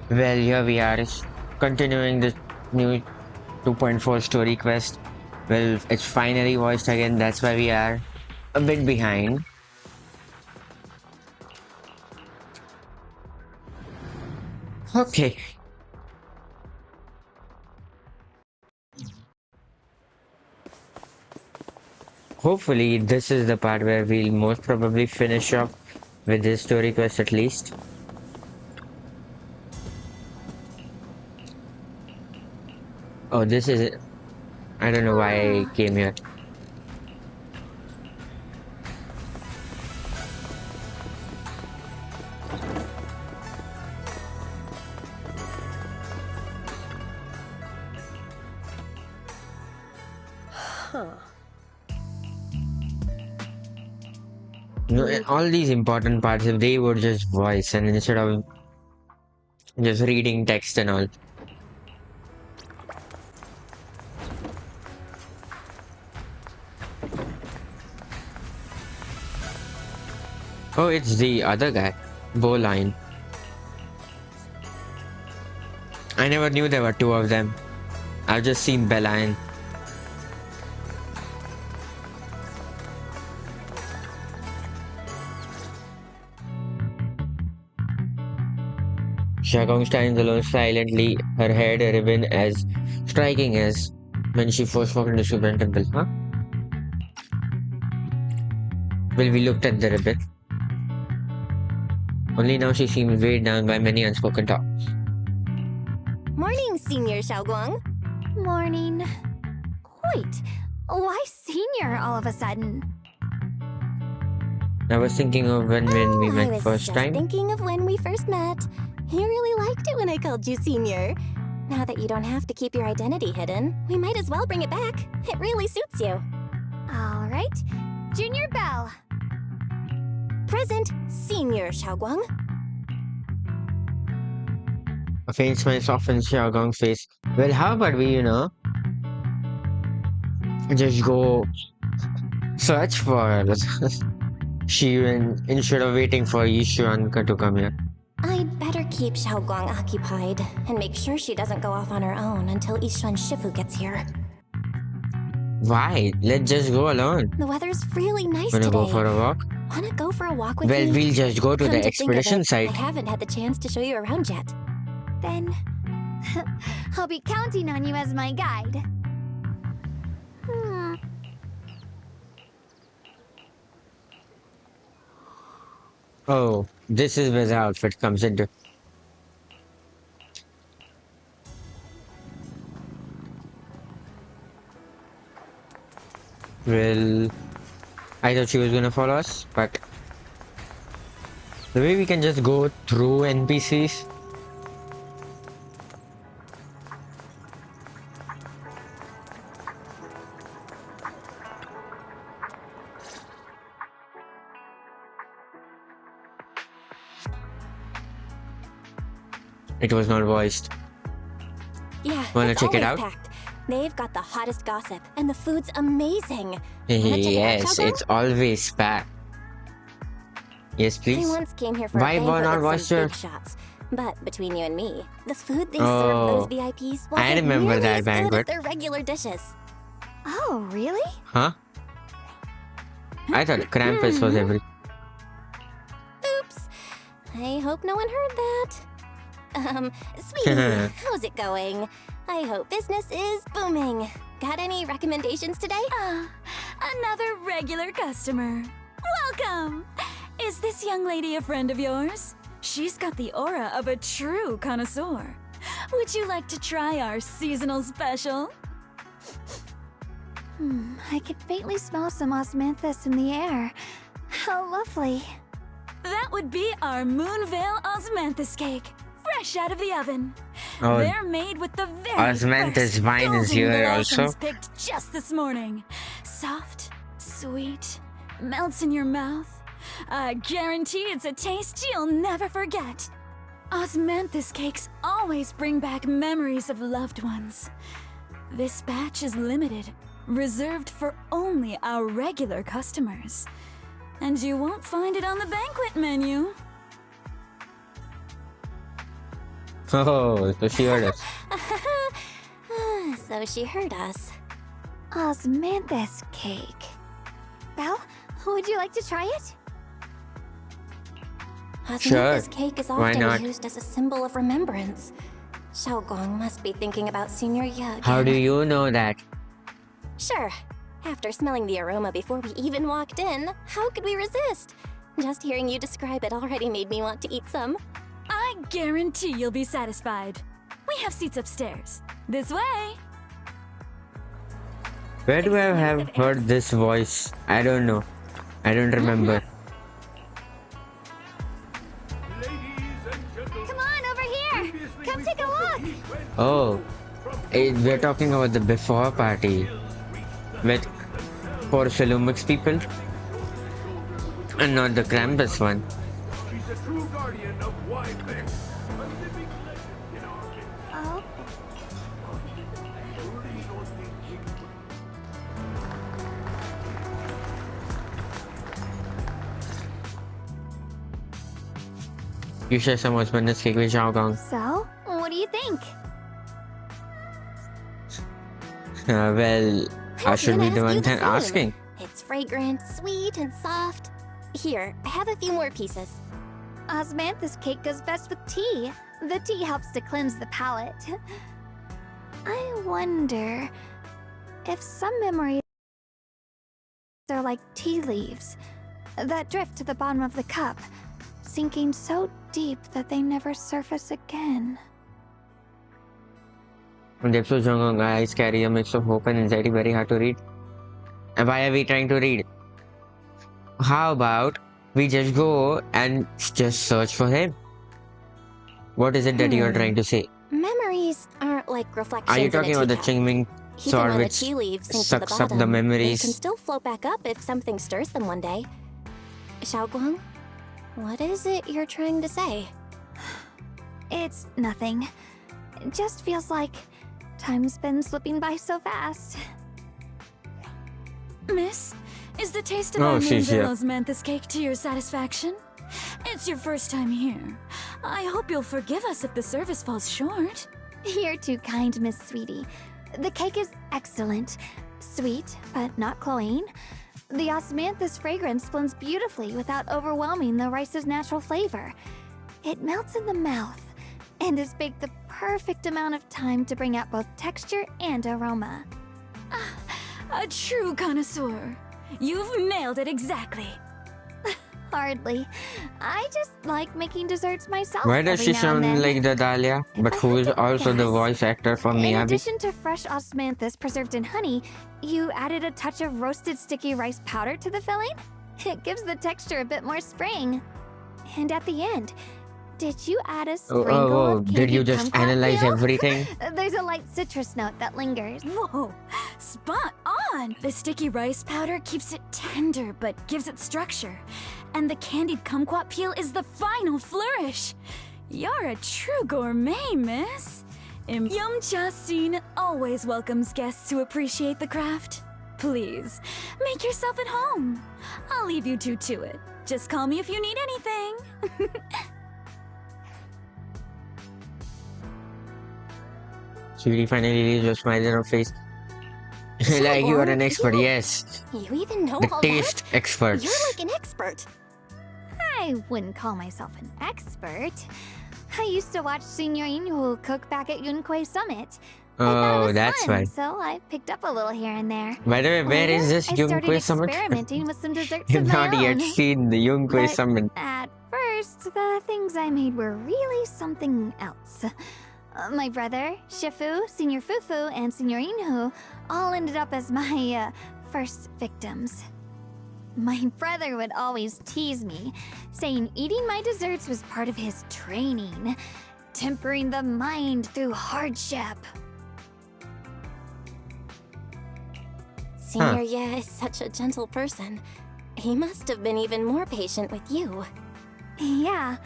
Well, here we are, continuing the new 2.4 story quest. Well, it's finally voiced again, that's why we are a bit behind. Okay. Hopefully, this is the part where we'll most probably finish up with this story quest at least. Oh, this is it. I don't know why I came here. No, all these important parts, if they would just voice and instead of just reading text and all. Oh, it's the other guy, Bowline. I never knew there were two of them. I've just seen Beline. Shagong stands alone silently, her head a ribbon as striking as when she first walked into Subran Temple, huh? Well, we looked at the ribbon. Only now she seems weighed down by many unspoken talks. Morning, Senior Xiaoguang. Morning. Wait, why Senior all of a sudden? I was thinking of when we met I was first just time. thinking of when we first met. You really liked it when I called you Senior. Now that you don't have to keep your identity hidden, we might as well bring it back. It really suits you. All right, Junior Bell. Present, Senior Xiaoguang. A faint smile softens Xiaogong's face. Well, how about we, just go search for Shiyuan instead of waiting for Yishuan to come here. I'd better keep Xiaoguang occupied and make sure she doesn't go off on her own until Yishuan Shifu gets here. Why? Let's just go alone. The weather's really nice Wanna today. go for a walk? Wanna go for a walk with Well, me? we'll just go to Come the to think of expedition it, site. I haven't had the chance to show you around yet. Then I'll be counting on you as my guide. Oh, this is where the outfit comes into. Well, I thought she was gonna follow us, but the way we can just go through NPCs. It was not voiced. Yeah, Wanna it's check it always out? packed. They've got the hottest gossip, and the food's amazing. Wanna check it out, Yes, Xiaoguang? it's always packed. Yes, I please. once came here for Why a banquet not with some Oyster? big shots. But between you and me, the food they serve those Oh, VIPs I wasn't remember nearly that as good as banquet. their regular dishes. Oh, really? Huh? I thought Krampus was every. Oops. I hope no one heard that. Sweetie, how's it going? I hope business is booming. Got any recommendations today? Another regular customer. Welcome! Is this young lady a friend of yours? She's got the aura of a true connoisseur. Would you like to try our seasonal special? I can faintly smell some osmanthus in the air. How lovely. That would be our Moonvale Osmanthus cake, fresh out of the oven. Oh, They're made with the very Osmanthus first wine is golden here blossoms also. picked just this morning. Soft, sweet, melts in your mouth. I guarantee it's a taste you'll never forget. Osmanthus cakes always bring back memories of loved ones. This batch is limited, reserved for only our regular customers. And you won't find it on the banquet menu. Oh, so she heard us. So she heard us. Osmanthus cake. Belle, would you like to try it? Osmanthus cake is Why often not? used as a symbol of remembrance. Xiaogong must be thinking about Senior Ye again. How do you know that? Sure. After smelling the aroma before we even walked in, how could we resist? Just hearing you describe it already made me want to eat some. I guarantee you'll be satisfied. We have seats upstairs. This way. Where do I have heard this voice? I don't know. I don't remember. Come on, over here! Come take a look! Oh, we're talking about the before party with poor Shalumix people and not the Krampus one. She's a true guardian of Wybeck, a living legend in our midst. Oh, Surely you don't think You share some Osmanthus cake with Xiaogong. so, what do you think? Well, I was should gonna be the ask one you the same. asking. It's fragrant, sweet, and soft. Here, have a few more pieces. Osmanthus cake goes best with tea. The tea helps to cleanse the palate. I wonder if some memories are like tea leaves that drift to the bottom of the cup, sinking so deep that they never surface again. Depths of Xiaogong eyes carry a mix of hope and anxiety, very hard to read. And why are we trying to read? How about we just go and just search for him? What is it that you're trying to say? Memories aren't like reflections Are you in a talking about the teacup. Qingming Even sword when the which tea leaves sink to the sucks up bottom, the they memories? can still float back up if something stirs them one day. Xiaoguang, what is it you're trying to say? It's nothing. It just feels like time's been slipping by so fast. Miss, is the taste of Oh, our she's here. Osmanthus cake to your satisfaction? It's your first time here. I hope you'll forgive us if the service falls short. You're too kind, Miss Sweetie. The cake is excellent. Sweet, but not cloying. The osmanthus fragrance blends beautifully without overwhelming the rice's natural flavor. It melts in the mouth and is baked the perfect amount of time to bring out both texture and aroma. A true connoisseur. You've nailed it exactly. Hardly. I just like making desserts myself. Why does every she now and sound then. like the Dahlia? But I who had is to also the guess. voice actor for In Miyabi? addition to fresh osmanthus preserved in honey, you added a touch of roasted sticky rice powder to the filling? It gives the texture a bit more spring. And at the end, did you add a sprinkle of Did candied you just kumquat analyze peel? everything? There's a light citrus note that lingers. Whoa, spot on! The sticky rice powder keeps it tender but gives it structure. And the candied kumquat peel is the final flourish. You're a true gourmet, miss. Yum Cha Sin always welcomes guests who appreciate the craft. Please, make yourself at home. I'll leave you two to it. Just call me if you need anything. Sweetie finally leaves your smile in her face. Like you are an expert, yes. You even know The all taste that? experts. You're like an expert. I wouldn't call myself an expert. I used to watch Senior Inhu cook back at Yunquei Summit. I thought it Oh, was that's fun, why. so I picked up a little here and there. By the way, where is Later, this I started Yungquei Summit? experimenting with some desserts You've of my not yet own. seen the Yungquei But Summit. At first, the things I made were really something else. My brother, Shifu, Senior Fufu, and Senior Inhu all ended up as my first victims. My brother would always tease me, saying eating my desserts was part of his training, tempering the mind through hardship. Senior Ye is such a gentle person. He must have been even more patient with you. Yeah,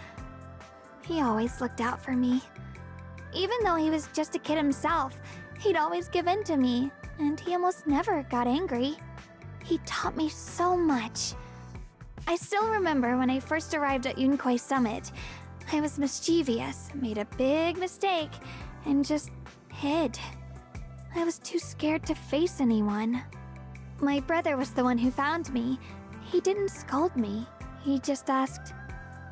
he always looked out for me. Even though he was just a kid himself, he'd always give in to me, and he almost never got angry. He taught me so much. I still remember when I first arrived at Yunquei Summit. I was mischievous, made a big mistake, and just hid. I was too scared to face anyone. My brother was the one who found me. He didn't scold me. He just asked,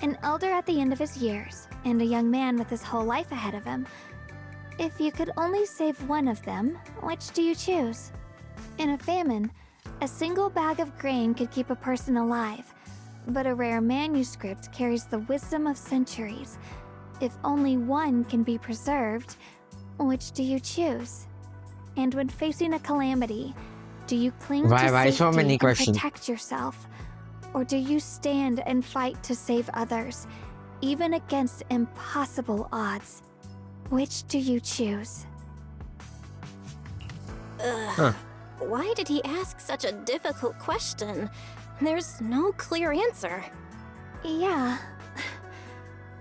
an elder at the end of his years, and a young man with his whole life ahead of him, if you could only save one of them, which do you choose? In a famine, a single bag of grain could keep a person alive, but a rare manuscript carries the wisdom of centuries. If only one can be preserved, which do you choose? And when facing a calamity, do you cling to Why safety so many and questions? protect yourself? Or do you stand and fight to save others, even against impossible odds? Which do you choose? Ugh. Why did he ask such a difficult question? There's no clear answer. Yeah.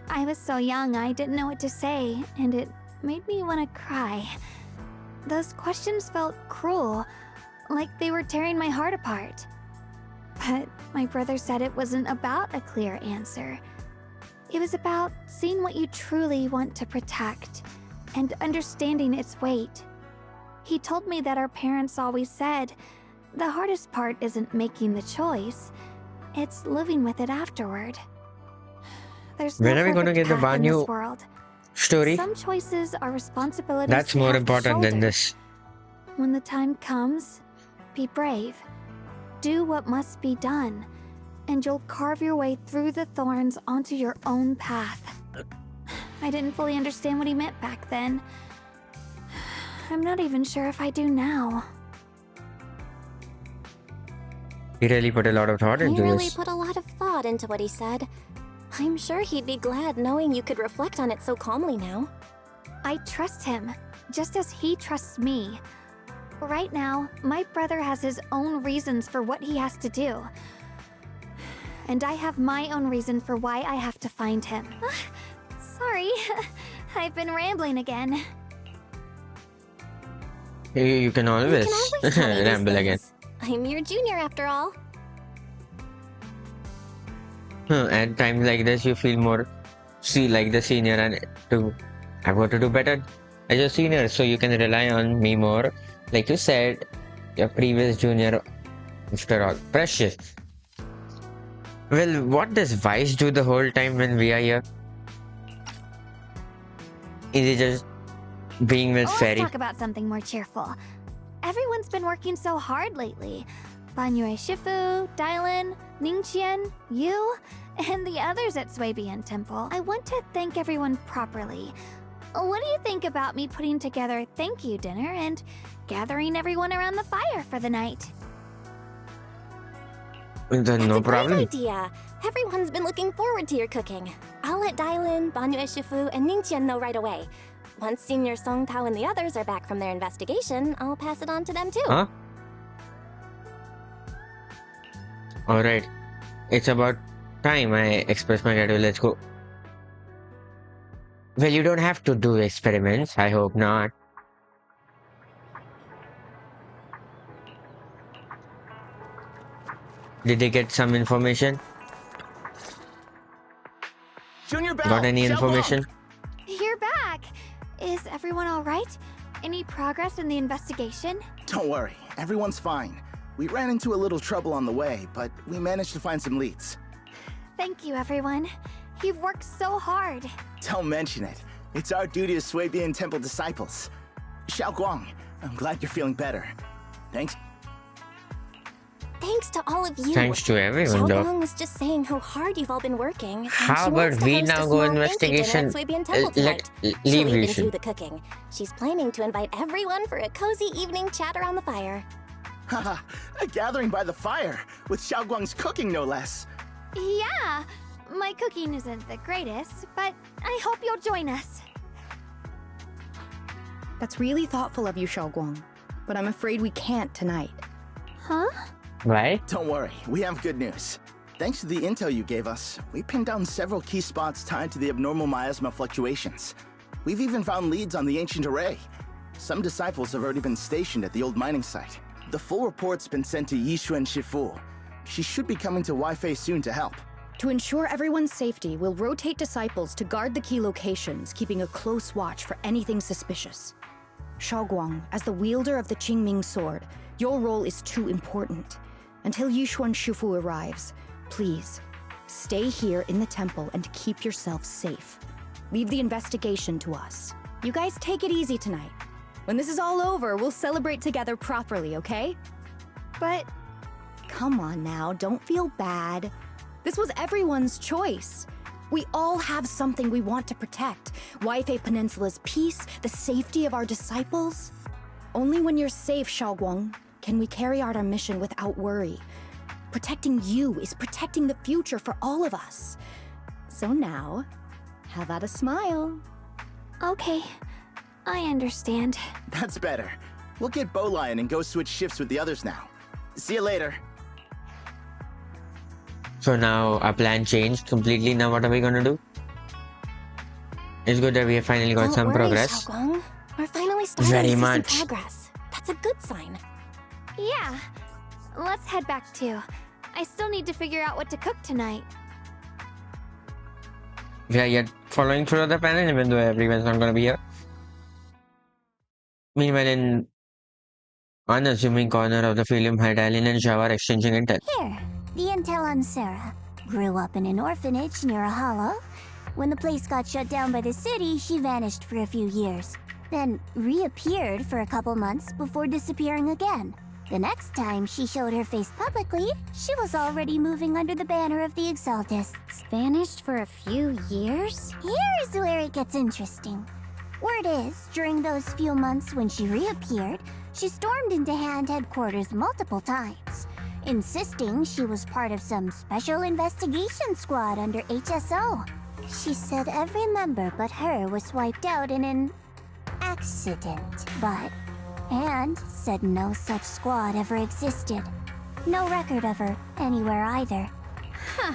I was so young I didn't know what to say, and it made me want to cry. Those questions felt cruel, like they were tearing my heart apart. But my brother said it wasn't about a clear answer. It was about seeing what you truly want to protect and understanding its weight. He told me that our parents always said, the hardest part isn't making the choice, it's living with it afterward. There's no When are we gonna perfect get the path in this Banyu world. story? Some choices are responsibilities That's we more have to important than shoulder. this. When the time comes, be brave. Do what must be done, and you'll carve your way through the thorns onto your own path. I didn't fully understand what he meant back then. I'm not even sure if I do now. He really put a lot of thought He into really this. put a lot of thought into what he said. I'm sure he'd be glad knowing you could reflect on it so calmly now. I trust him, just as he trusts me. Right now, my brother has his own reasons for what he has to do. And I have my own reason for why I have to find him. Sorry, I've been rambling again. You can always, You can always tell me these ramble again. things. I'm your junior after all. At times like this, you feel more like the senior, and I've got to do better as a senior, so you can rely on me more. Like you said, your previous junior, after all, precious. Well, what does Vice do the whole time when we are here? Is he just being with Let's Fairy? talk about something more cheerful. Everyone's been working so hard lately. Banyue Shifu, Dylan, Ningqian, you, and the others at Swabian Temple. I want to thank everyone properly. What do you think about me putting together thank you dinner and gathering everyone around the fire for the night? Then That's no a great problem. idea. Everyone's been looking forward to your cooking. I'll let Dylan, Banyue Shifu, and Ningqian know right away. Once Senior Song Tao and the others are back from their investigation, I'll pass it on to them too. Huh? Alright. It's about time I express my gratitude. Let's go. Well, you don't have to do experiments. I hope not. Did they get some information? Junior Bell, Got any Xiao information? You're back! Is everyone alright? Any progress in the investigation? Guang. Don't worry, everyone's fine. We ran into a little trouble on the way, but we managed to find some leads. Thank you, everyone. You've worked so hard. Don't mention it. It's our duty as Swabian Temple disciples. Xiao Guang, I'm glad you're feeling better. Thanks. Thanks to all of you. Thanks to everyone, Xiao though. Guang was just saying how hard you've all been working. and How she wants about to we host a now go small thank you dinner investigation? at Swabian Temple Let tonight. leave She'll even Lucian. do the cooking. She's planning to invite everyone for a cozy evening chat around the fire. Haha, a gathering by the fire, with Xiao Guang's cooking no less. Yeah, my cooking isn't the greatest, but I hope you'll join us. That's really thoughtful of you, Xiaoguang. But I'm afraid we can't tonight. Huh? Why? Don't worry, we have good news. Thanks to the intel you gave us, we pinned down several key spots tied to the abnormal miasma fluctuations. We've even found leads on the ancient array. Some disciples have already been stationed at the old mining site. The full report's been sent to Yishuan Shifu. She should be coming to Waifei soon to help. To ensure everyone's safety, we'll rotate disciples to guard the key locations, keeping a close watch for anything suspicious. Shaoguang, as the wielder of the Qingming sword, your role is too important. Until Yushuan Shifu arrives, please, stay here in the temple and keep yourself safe. Leave the investigation to us. You guys take it easy tonight. When this is all over, we'll celebrate together properly, okay? But come on now, don't feel bad. This was everyone's choice. We all have something we want to protect. Waifei Peninsula's peace, the safety of our disciples. Only when you're safe, Shaoguang, can we carry out our mission without worry. Protecting you is protecting the future for all of us. So now, how about a smile? Okay, I understand. That's better. We'll get Bowlion and go switch shifts with the others now. See you later. So now our plan changed completely. Now what are we gonna do? It's good that we have finally got Don't some worry, progress. Xiaogong. We're finally starting Very to see much. some progress. That's a good sign. Yeah, let's head back too. I still need to figure out what to cook tonight. We are yet following through the plan, even though everyone's not gonna be here. Meanwhile, in unassuming corner of the film, Hydaelyn and Java are exchanging intel. Here, the intel on Sarah. Grew up in an orphanage near a hollow. When the place got shut down by the city, she vanished for a few years. Then reappeared for a couple months before disappearing again. The next time she showed her face publicly, she was already moving under the banner of the Exaltists. Vanished for a few years? Here's where it gets interesting. Word is, during those few months when she reappeared, she stormed into Hand headquarters multiple times, insisting she was part of some special investigation squad under HSO. She said every member but her was wiped out in an accident, but Hand said no such squad ever existed. No record of her anywhere either. Huh.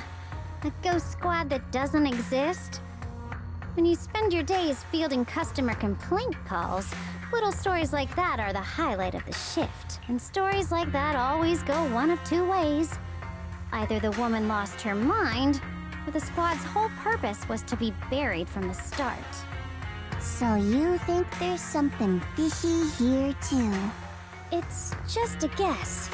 A ghost squad that doesn't exist? When you spend your days fielding customer complaint calls, little stories like that are the highlight of the shift. And stories like that always go one of two ways. Either the woman lost her mind, or the squad's whole purpose was to be buried from the start. So you think there's something fishy here too? It's just a guess.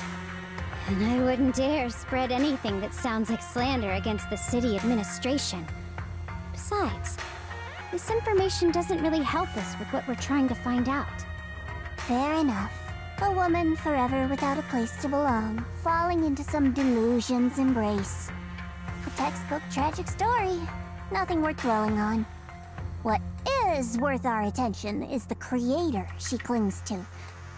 And I wouldn't dare spread anything that sounds like slander against the city administration. Besides, this information doesn't really help us with what we're trying to find out. Fair enough. A woman forever without a place to belong, falling into some delusion's embrace. A textbook tragic story. Nothing worth dwelling on. What is worth our attention is the creator she clings to.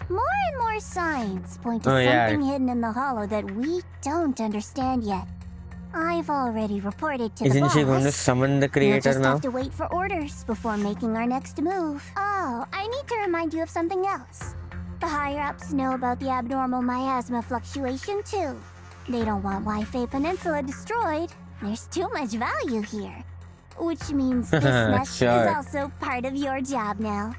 More and more signs point to something hidden in the hollow that we don't understand yet. I've already reported to the Isn't boss. she going to summon the We'll creator just now? have to wait for orders before making our next move. Oh, I need to remind you of something else. The higher-ups know about the abnormal miasma fluctuation too. They don't want Waifei Peninsula destroyed. There's too much value here. Which means this nest Sure. is also part of your job now.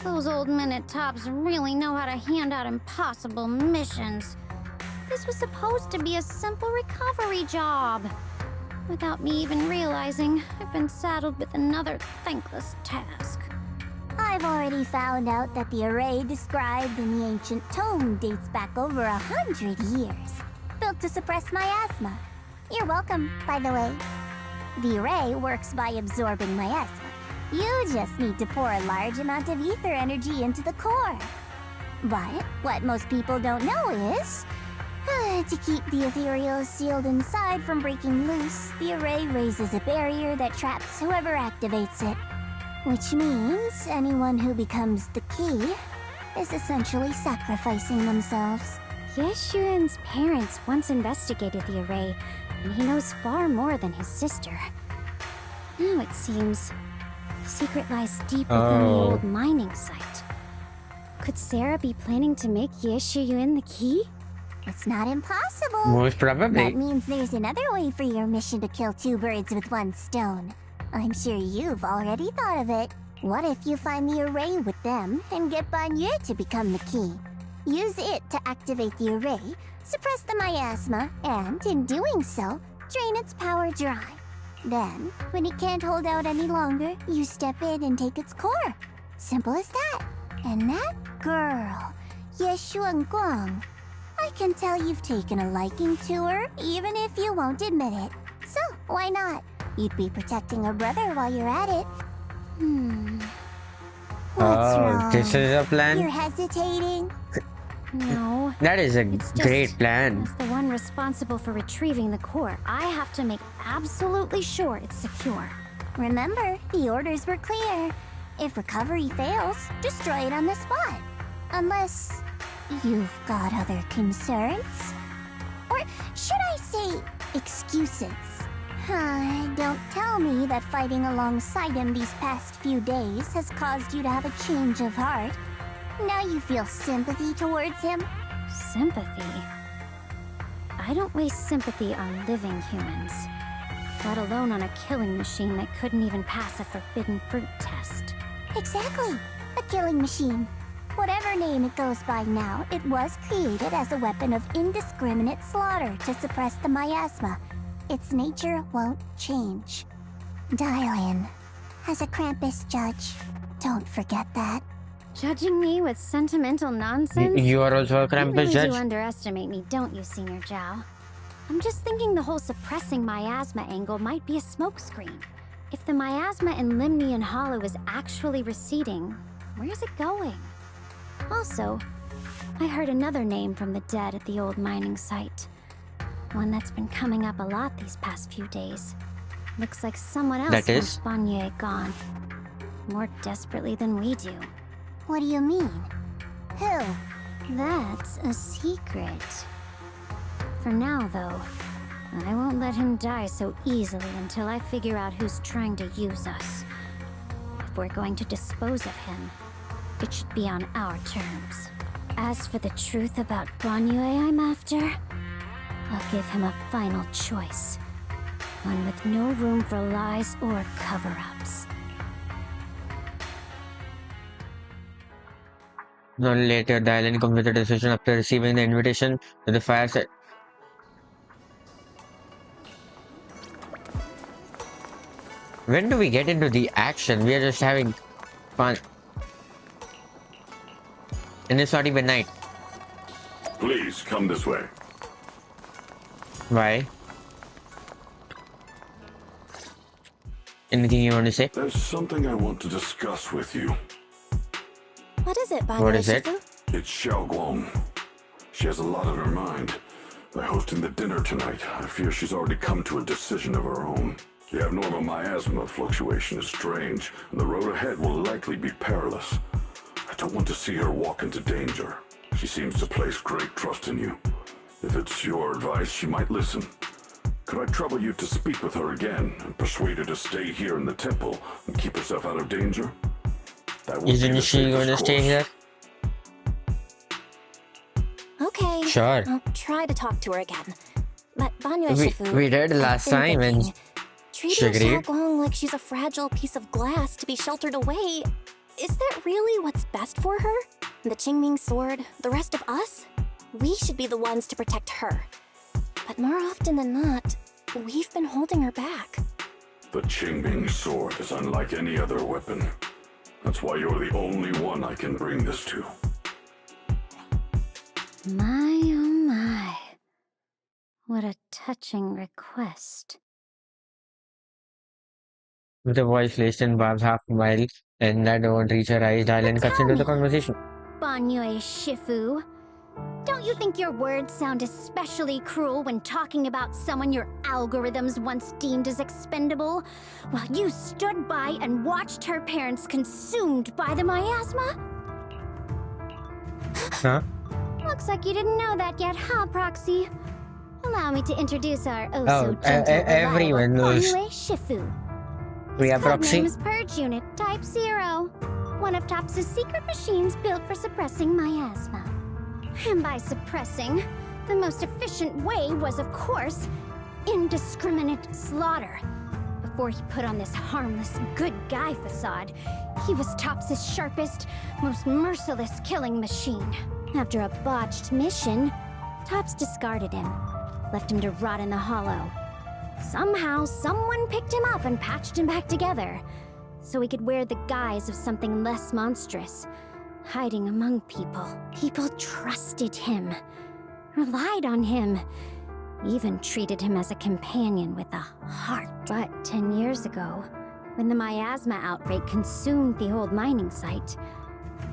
Those old men at Tops really know how to hand out impossible missions. This was supposed to be a simple recovery job. Without me even realizing, I've been saddled with another thankless task. I've already found out that the array described in the ancient tome dates back over 100 years. Built to suppress miasma. You're welcome, by the way. The array works by absorbing miasma. You just need to pour a large amount of ether energy into the core. But what most people don't know is, to keep the ethereal sealed inside from breaking loose, the array raises a barrier that traps whoever activates it. Which means anyone who becomes the key is essentially sacrificing themselves. Yeshuan's parents once investigated the array, and he knows far more than his sister. Now it seems the secret lies deep within the old mining site. Could Sarah be planning to make Yeshuyun the key? It's not impossible. Most probably. That means there's another way for your mission to kill two birds with one stone. I'm sure you've already thought of it. What if you find the array with them and get Banye to become the key? Use it to activate the array, suppress the miasma, and, in doing so, drain its power dry. Then, when it can't hold out any longer, you step in and take its core. Simple as that. And that girl, Yeshuan Guang, I can tell you've taken a liking to her, even if you won't admit it. So, why not? You'd be protecting her brother while you're at it. What's wrong? This is a plan? You're hesitating? No. That is a It's great just, plan. as the one responsible for retrieving the core, I have to make absolutely sure it's secure. Remember, the orders were clear. If recovery fails, destroy it on the spot. Unless you've got other concerns? Or should I say, excuses? Don't tell me that fighting alongside him these past few days has caused you to have a change of heart. Now you feel sympathy towards him? Sympathy? I don't waste sympathy on living humans, let alone on a killing machine that couldn't even pass a forbidden fruit test. Exactly. A killing machine. Whatever name it goes by now, it was created as a weapon of indiscriminate slaughter to suppress the miasma. Its nature won't change. Dial in. As a Krampus judge, don't forget that. Judging me with sentimental nonsense? You are also a You Krampus really judge? do underestimate me, don't you, Senior Zhao? I'm just thinking the whole suppressing miasma angle might be a smokescreen. If the miasma in Limnian Hollow is actually receding, where's it going? Also, I heard another name from the dead at the old mining site. One that's been coming up a lot these past few days. Looks like someone else That wants is? Banye gone. More desperately than we do. What do you mean? Who? That's a secret. For now, though, I won't let him die so easily until I figure out who's trying to use us. If we're going to dispose of him, it should be on our terms. As for the truth about Banyue I'm after, I'll give him a final choice. One with no room for lies or cover-ups. No later, Dylan comes with a decision after receiving the invitation to the fire set. When do we get into the action? We are just having fun. And it's not even night. Please come this way. Why? Anything you want to say? There's something I want to discuss with you. What is it, Banyue What is it? Shifu? It's Xiao Guang. She has a lot on her mind. By hosting the dinner tonight, I fear she's already come to a decision of her own. The abnormal miasma fluctuation is strange, and the road ahead will likely be perilous. I don't want to see her walk into danger. She seems to place great trust in you. If it's your advice, she might listen. Could I trouble you to speak with her again and persuade her to stay here in the temple and keep herself out of danger? That would be Isn't the she going to safest stay course. here? Okay. Sure. I'll try to talk to her again. But Banyue Shifu, We did last I've been time and thinking, treating Sugary. Xiao Guang like she's a fragile piece of glass to be sheltered away. Is that really what's best for her? The Qingming sword, the rest of us? We should be the ones to protect her. But more often than not, we've been holding her back. The Qingming sword is unlike any other weapon. That's why you're the only one I can bring this to. My, oh my. What a touching request. with a voice less than Bob's half a mile, and I don't reach her eyes, Dylan cuts into the conversation. Banyue Shifu, don't you think your words sound especially cruel when talking about someone your algorithms once deemed as expendable, while you stood by and watched her parents consumed by the miasma? Huh? Looks like you didn't know that yet, huh, Proxy? Allow me to introduce our oh-so gentle everyone knows. Banyue Shifu. We His have Proxy. codename is Purge Unit Type 0, one of TOPS' secret machines built for suppressing miasma. And by suppressing, the most efficient way was, of course, indiscriminate slaughter. Before he put on this harmless, good guy facade, he was TOPS' sharpest, most merciless killing machine. After a botched mission, Tops discarded him, left him to rot in the hollow. Somehow, someone picked him up and patched him back together, so he could wear the guise of something less monstrous, hiding among people. People trusted him, relied on him, even treated him as a companion with a heart. But 10 years ago, when the miasma outbreak consumed the old mining site,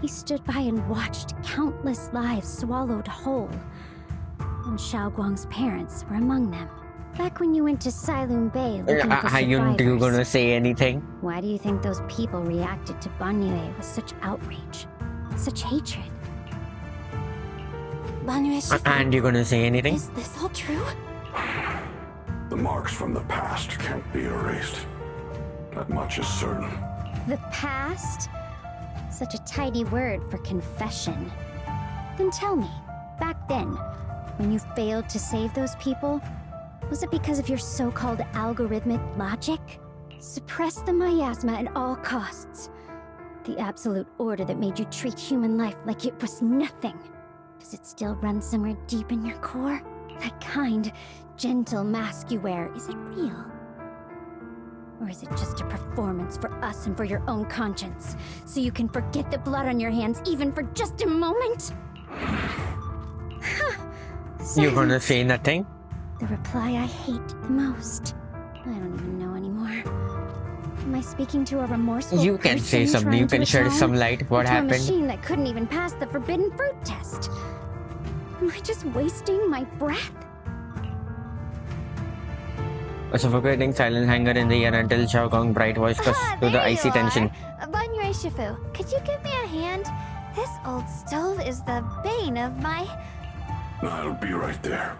he stood by and watched countless lives swallowed whole. And Xiaoguang's parents were among them. Back when you went to Silum Bay looking for Are you survivors, gonna say anything? why do you think those people reacted to Banyue with such outrage, such hatred? Banyue Shifu, And you gonna say anything? is this all true? The marks from the past can't be erased. That much is certain. The past? Such a tidy word for confession. Then tell me, back then, when you failed to save those people, was it because of your so-called algorithmic logic? Suppress the miasma at all costs. The absolute order that made you treat human life like it was nothing. Does it still run somewhere deep in your core? That kind, gentle mask you wear, is it real? Or is it just a performance for us and for your own conscience? So you can forget the blood on your hands even for just a moment? You gonna Silence. say nothing? The reply I hate the most. I don't even know anymore. Am I speaking to a remorseful You can say person something. You trying can to shed atone? some light. What Or to a happened? machine that couldn't even pass the forbidden fruit test? Am I just wasting my breath? A suffocating silence hangered in the air until Xiaogong's bright voice cut to the icy tension. Banyue Shifu, could you give me a hand? This old stove is the bane of my... I'll be right there.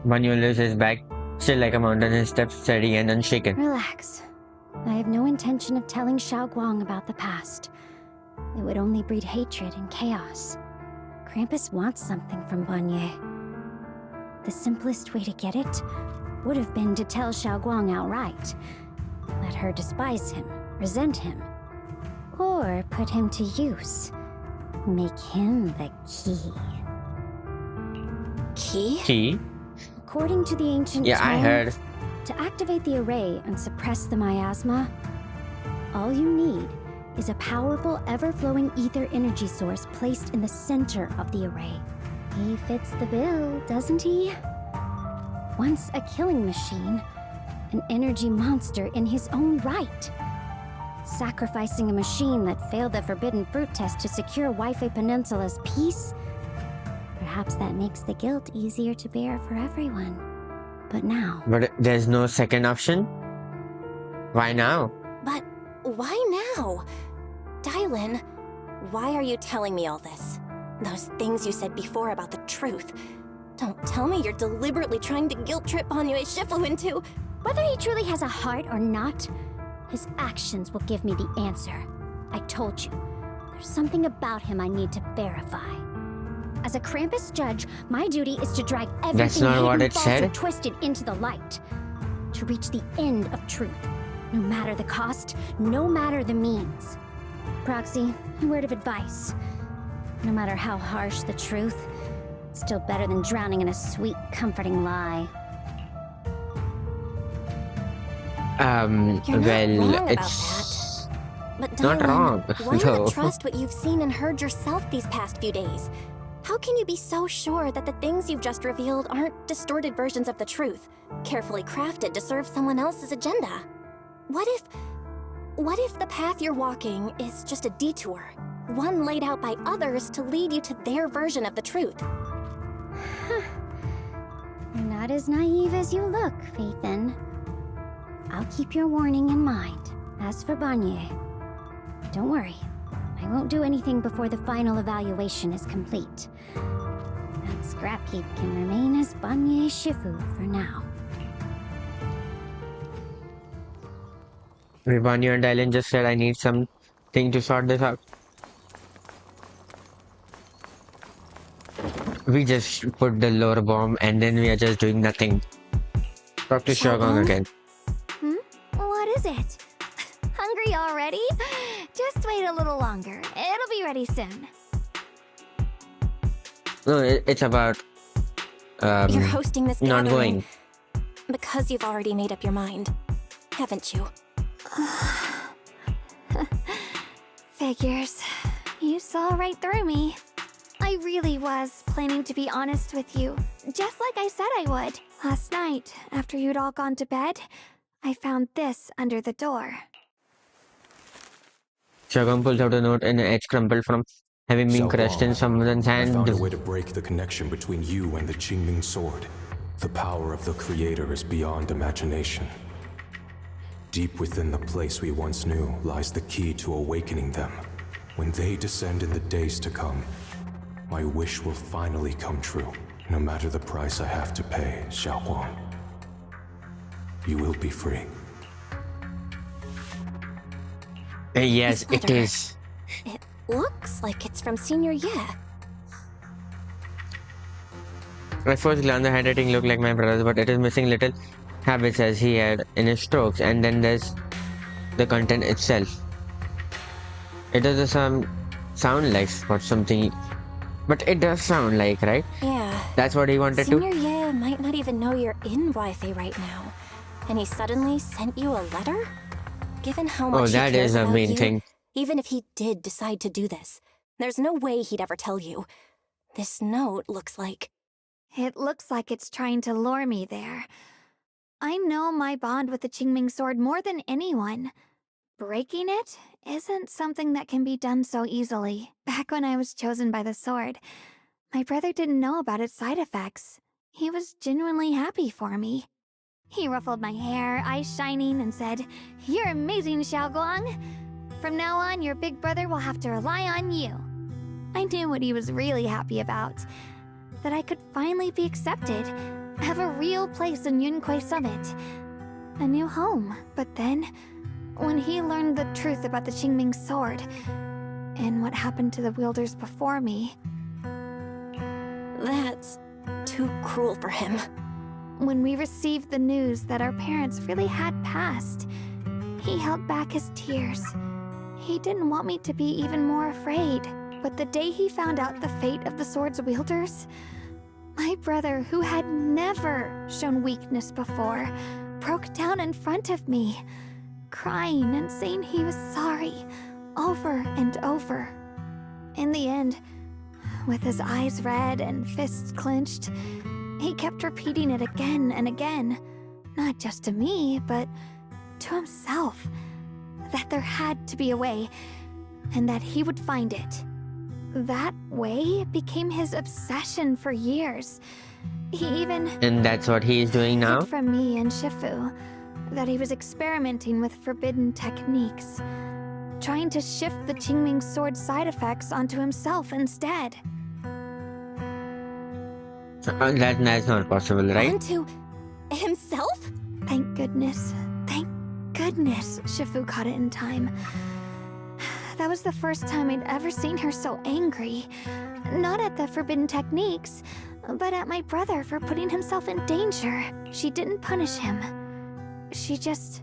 Banyu lifts his back, still like a mountain, his steps steady and unshaken. Relax. I have no intention of telling Xiaoguang about the past. It would only breed hatred and chaos. Krampus wants something from Banyue. The simplest way to get it would have been to tell Xiaoguang outright. Let her despise him, resent him, or put him to use. Make him the key. Key? Key? According to the ancient Yeah, I tome, heard. to activate the array and suppress the miasma, all you need is a powerful, ever-flowing ether energy source placed in the center of the array. He fits the bill, doesn't he? Once a killing machine, an energy monster in his own right. Sacrificing a machine that failed the forbidden fruit test to secure Wi-Fi Peninsula's peace? Perhaps that makes the guilt easier to bear for everyone. But now, But there's no second option? Why now? But why now? Dylan, why are you telling me all this? Those things you said before about the truth. Don't tell me you're deliberately trying to guilt trip Banyue Shifu into... whether he truly has a heart or not, his actions will give me the answer. I told you, there's something about him I need to verify. As a Krampus judge, my duty is to drag everything not what hidden, it false, said. or twisted into the light. To reach the end of truth, no matter the cost, no matter the means. Proxy, a word of advice. No matter how harsh the truth, it's still better than drowning in a sweet, comforting lie. You're not well, wrong about it's But not Dylan, wrong, why though. not trust what you've seen and heard yourself these past few days? How can you be so sure that the things you've just revealed aren't distorted versions of the truth, carefully crafted to serve someone else's agenda? What if the path you're walking is just a detour, one laid out by others to lead you to their version of the truth? You're not as naive as you look, Phaethan. I'll keep your warning in mind. As for Banyue, don't worry. I won't do anything before the final evaluation is complete. That scrap heap can remain as Banyue Shifu for now. Banyu and Dylan just said I need something to sort this out. We just put the lore bomb and then we are just doing nothing. Talk to Xiaogong again. What is it? Hungry already? Just wait a little longer. It'll be ready soon. No, it's about You're hosting this not gathering going. because you've already made up your mind, haven't you? Figures. You saw right through me. I really was planning to be honest with you, just like I said I would. Last night, after you'd all gone to bed, I found this under the door. Shagam pulls out a note and the edge crumpled from having been crushed in someone's I found a hand. way to break the connection between you and the Qingming sword. The power of the Creator is beyond imagination. Deep within the place we once knew lies the key to awakening them. When they descend in the days to come, my wish will finally come true, no matter the price I have to pay, Xiaoguang. You will be free. Yes, This it letter. is. It looks like it's from Senior Ye. At first glance, the handwriting looked like my brother's, but it is missing little habits as he had in his strokes. And then there's the content itself. It doesn't sound like what something, but it does sound like, right? Yeah. That's what he wanted to. Senior Ye might not even know you're in Wi-Fi right now, and he suddenly sent you a letter? Given how much Oh, he that cares is the about main you, thing. even if he did decide to do this, there's no way he'd ever tell you. This note looks like... It looks like it's trying to lure me there. I know my bond with the Qingming sword more than anyone. Breaking it isn't something that can be done so easily. Back when I was chosen by the sword, my brother didn't know about its side effects. He was genuinely happy for me. He ruffled my hair, eyes shining, and said, "You're amazing, Xiaoguang. From now on, your big brother will have to rely on you." I knew what he was really happy about. That I could finally be accepted, have a real place in Yunquei Summit. A new home. But then, when he learned the truth about the Qingming sword, and what happened to the wielders before me... That's too cruel for him. When we received the news that our parents really had passed, he held back his tears. He didn't want me to be even more afraid. But the day he found out the fate of the sword's wielders, my brother, who had never shown weakness before, broke down in front of me, crying and saying he was sorry, over and over. In the end, with his eyes red and fists clenched, he kept repeating it again and again, not just to me, but to himself, that there had to be a way, and that he would find it. That way became his obsession for years. He even... And that's what he is doing now? hid from me and Shifu that he was experimenting with forbidden techniques, trying to shift the Qingming sword's side effects onto himself instead. That's not possible, right? Onto himself? Thank goodness. Thank goodness Shifu caught it in time. That was the first time I'd ever seen her so angry. Not at the forbidden techniques, but at my brother for putting himself in danger. She didn't punish him. She just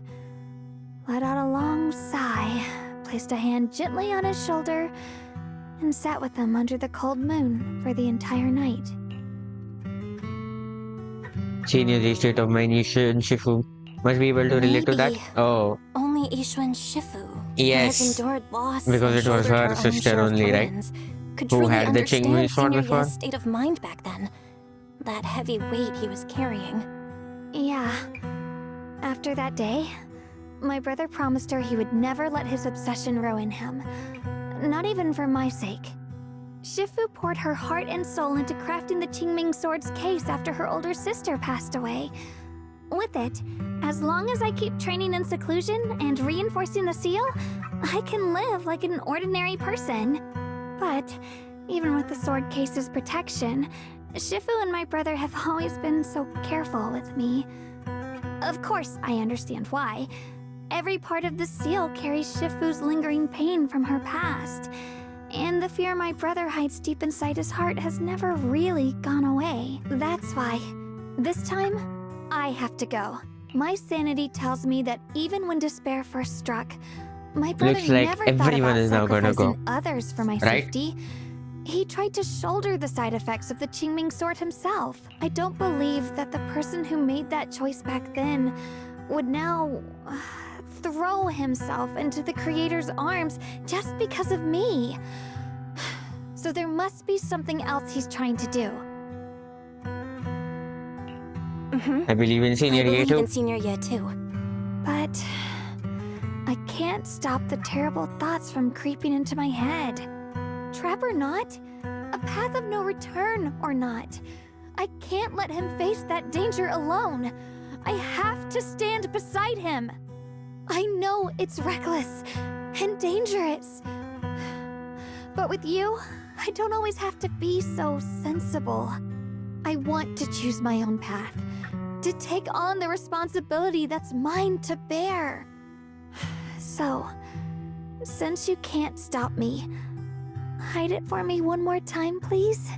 let out a long sigh, placed a hand gently on his shoulder, and sat with him under the cold moon for the entire night. She knew the state of mind. Shifu must be able to relate to that. Maybe. Oh, Only Ishuan Shifu, yes. who has endured loss Because and it was shouldered her own sister share of only, right? burdens, could Who truly had the understand Qingming sword Senior before? Ye's state of mind back then. That heavy weight he was carrying. Yeah. After that day, my brother promised her he would never let his obsession ruin him. Not even for my sake. Shifu poured her heart and soul into crafting the Qingming sword's case after her older sister passed away. With it, as long as I keep training in seclusion and reinforcing the seal, I can live like an ordinary person. But, even with the sword case's protection, Shifu and my brother have always been so careful with me. Of course, I understand why. Every part of the seal carries Shifu's lingering pain from her past. And the fear my brother hides deep inside his heart has never really gone away. That's why, this time, I have to go. My sanity tells me that even when despair first struck, My brother Looks like never thought everyone about is now gonna go. sacrificing others for my Right? safety. He tried to shoulder the side effects of the Qingming sword himself. I don't believe that the person who made that choice back then would now throw himself into the Creator's arms just because of me. So there must be something else he's trying to do. I believe in I senior year believe too. in senior year too. But I can't stop the terrible thoughts from creeping into my head. Trap or not, a path of no return or not, I can't let him face that danger alone. I have to stand beside him. I know it's reckless and dangerous. But with you, I don't always have to be so sensible. I want to choose my own path, to take on the responsibility that's mine to bear. So, since you can't stop me, hide it for me one more time, please?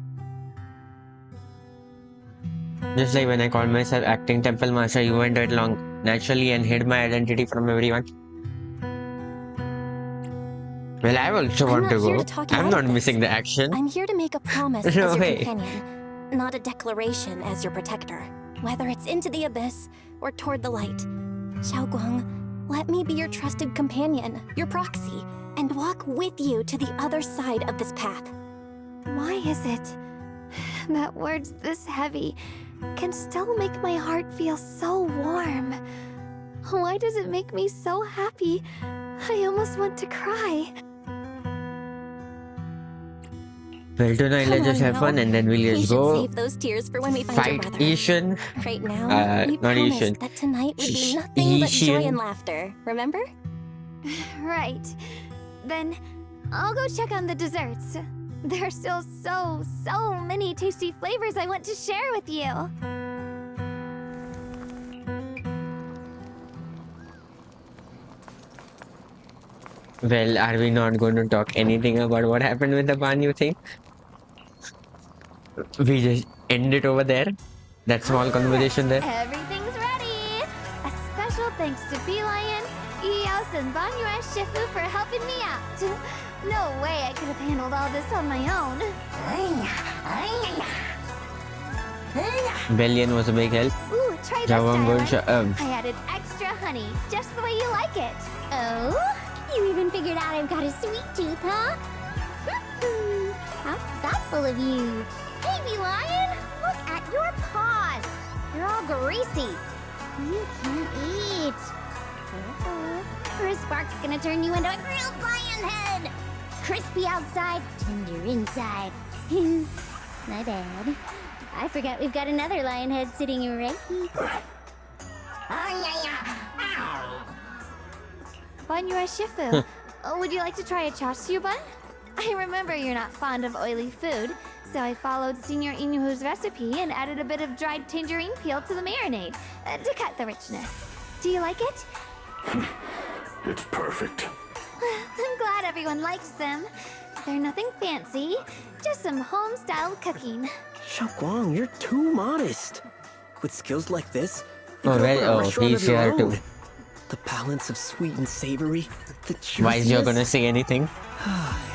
Just like when I called myself acting temple master, you went right along naturally and hid my identity from everyone. Well, I also I'm want not to here go. to talk you I'm out not of this. missing the action. I'm here to make a promise No as your way. companion, not a declaration as your protector. Whether it's into the abyss or toward the light. Xiaoguang, let me be your trusted companion, your proxy, and walk with you to the other side of this path. Why is it that words this heavy can still make my heart feel so warm? Why does it make me so happy? I almost want to cry. Well, tonight let's Come just on have now. fun and then we'll We just should go save those tears for when we find your fight brother. Ishan. Right now, we not promised Ishan. that tonight would be nothing but joy Ishin. and laughter. Remember? Right. Then I'll go check on the desserts. There are still so many tasty flavors I want to share with you. Well, are we not going to talk anything about what happened with the Banyu thing? We just end it over there. That small conversation there. Everything's ready! A special thanks to Beelion, Eos, and Banyue Shifu for helping me out. No way I could have handled all this on my own. Bellion was a big help. Ooh, try this, Jawang darling. Guncha, I added extra honey, just the way you like it. Oh? You even figured out I've got a sweet tooth, huh? How thoughtful of you. Hey, Lion, look at your paws. They're all greasy. You can't eat. Careful, or a spark's gonna turn you into a grilled lion head. Crispy outside, tender inside. My bad. I forgot we've got another lion head sitting right here. Banyue Shifu, would you like to try a chashu bun? I remember you're not fond of oily food, so I followed Senior Inuhu's recipe and added a bit of dried tangerine peel to the marinade to cut the richness. Do you like it? It's perfect. I'm glad everyone likes them. They're nothing fancy, just some home-style cooking. Xiaoguang, you're too modest. With skills like this, you Oh, could open a well, restaurant he's of your here too. own. The balance of sweet and savory, the juiciness. Why is you gonna say anything?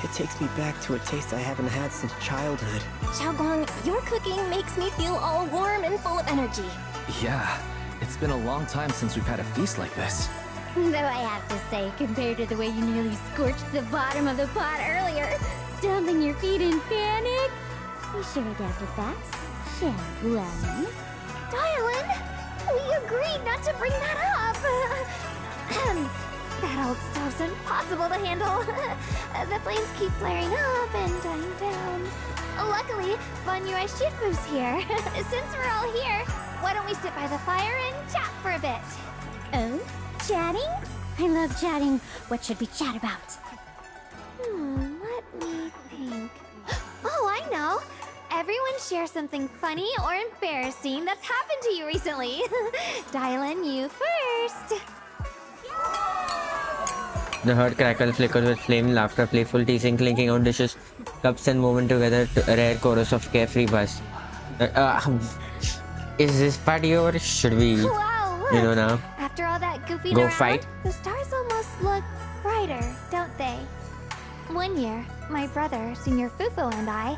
It takes me back to a taste I haven't had since childhood. Xiaoguang, your cooking makes me feel all warm and full of energy. Yeah, it's been a long time since we've had a feast like this. Though I have to say, compared to the way you nearly scorched the bottom of the pot earlier, stomping your feet in panic, we sure adapted fast, shall we? Dylan, we agreed not to bring that up. That old stuff's impossible to handle. The flames keep flaring up and dying down. Luckily, Banyue Shifu's here. Since we're all here, why don't we sit by the fire and chat for a bit? Oh? Chatting? I love chatting. What should we chat about? Let me think. Oh, I know. Everyone share something funny or embarrassing that's happened to you recently. Dylan, you first. The herd crackle flickers with flame, laughter, playful teasing, clinking out dishes, cups and movement together to a rare chorus of carefree buzz. Is this party over? Should we, Wow, look. you know, now? After all that goofing Go around, fight? the stars almost look brighter, don't they? One year, my brother, Senior Fufu, and I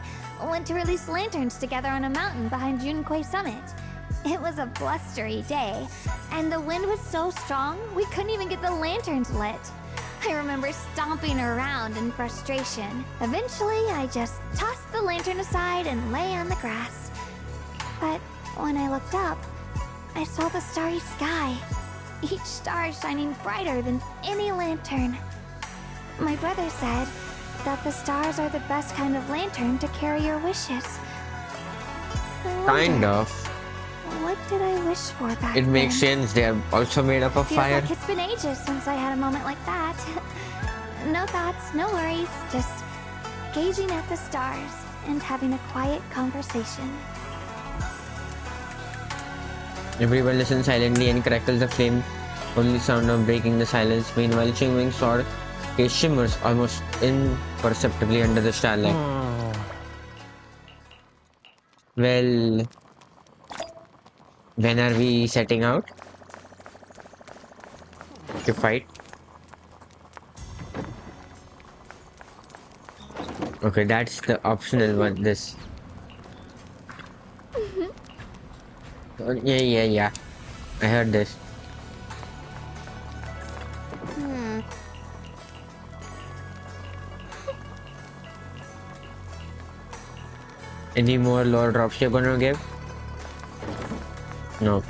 went to release lanterns together on a mountain behind Junkui Summit. It was a blustery day, and the wind was so strong we couldn't even get the lanterns lit. I remember stomping around in frustration. Eventually, I just tossed the lantern aside and lay on the grass. But when I looked up, I saw the starry sky, each star shining brighter than any lantern. My brother said that the stars are the best kind of lantern to carry your wishes. Kind of. What did I wish for back It makes then? sense. They are also made up of Feels fire. like it's been ages since I had a moment like that. No thoughts, no worries, just gazing at the stars and having a quiet conversation. Everyone listens silently and crackles the flame. Only sound of breaking the silence. Meanwhile, Qingming's sword case shimmers almost imperceptibly under the starlight. Well, when are we setting out to fight? Okay, that's the optional one. This. Yeah. I heard this. Any more lore drops you're gonna give? No.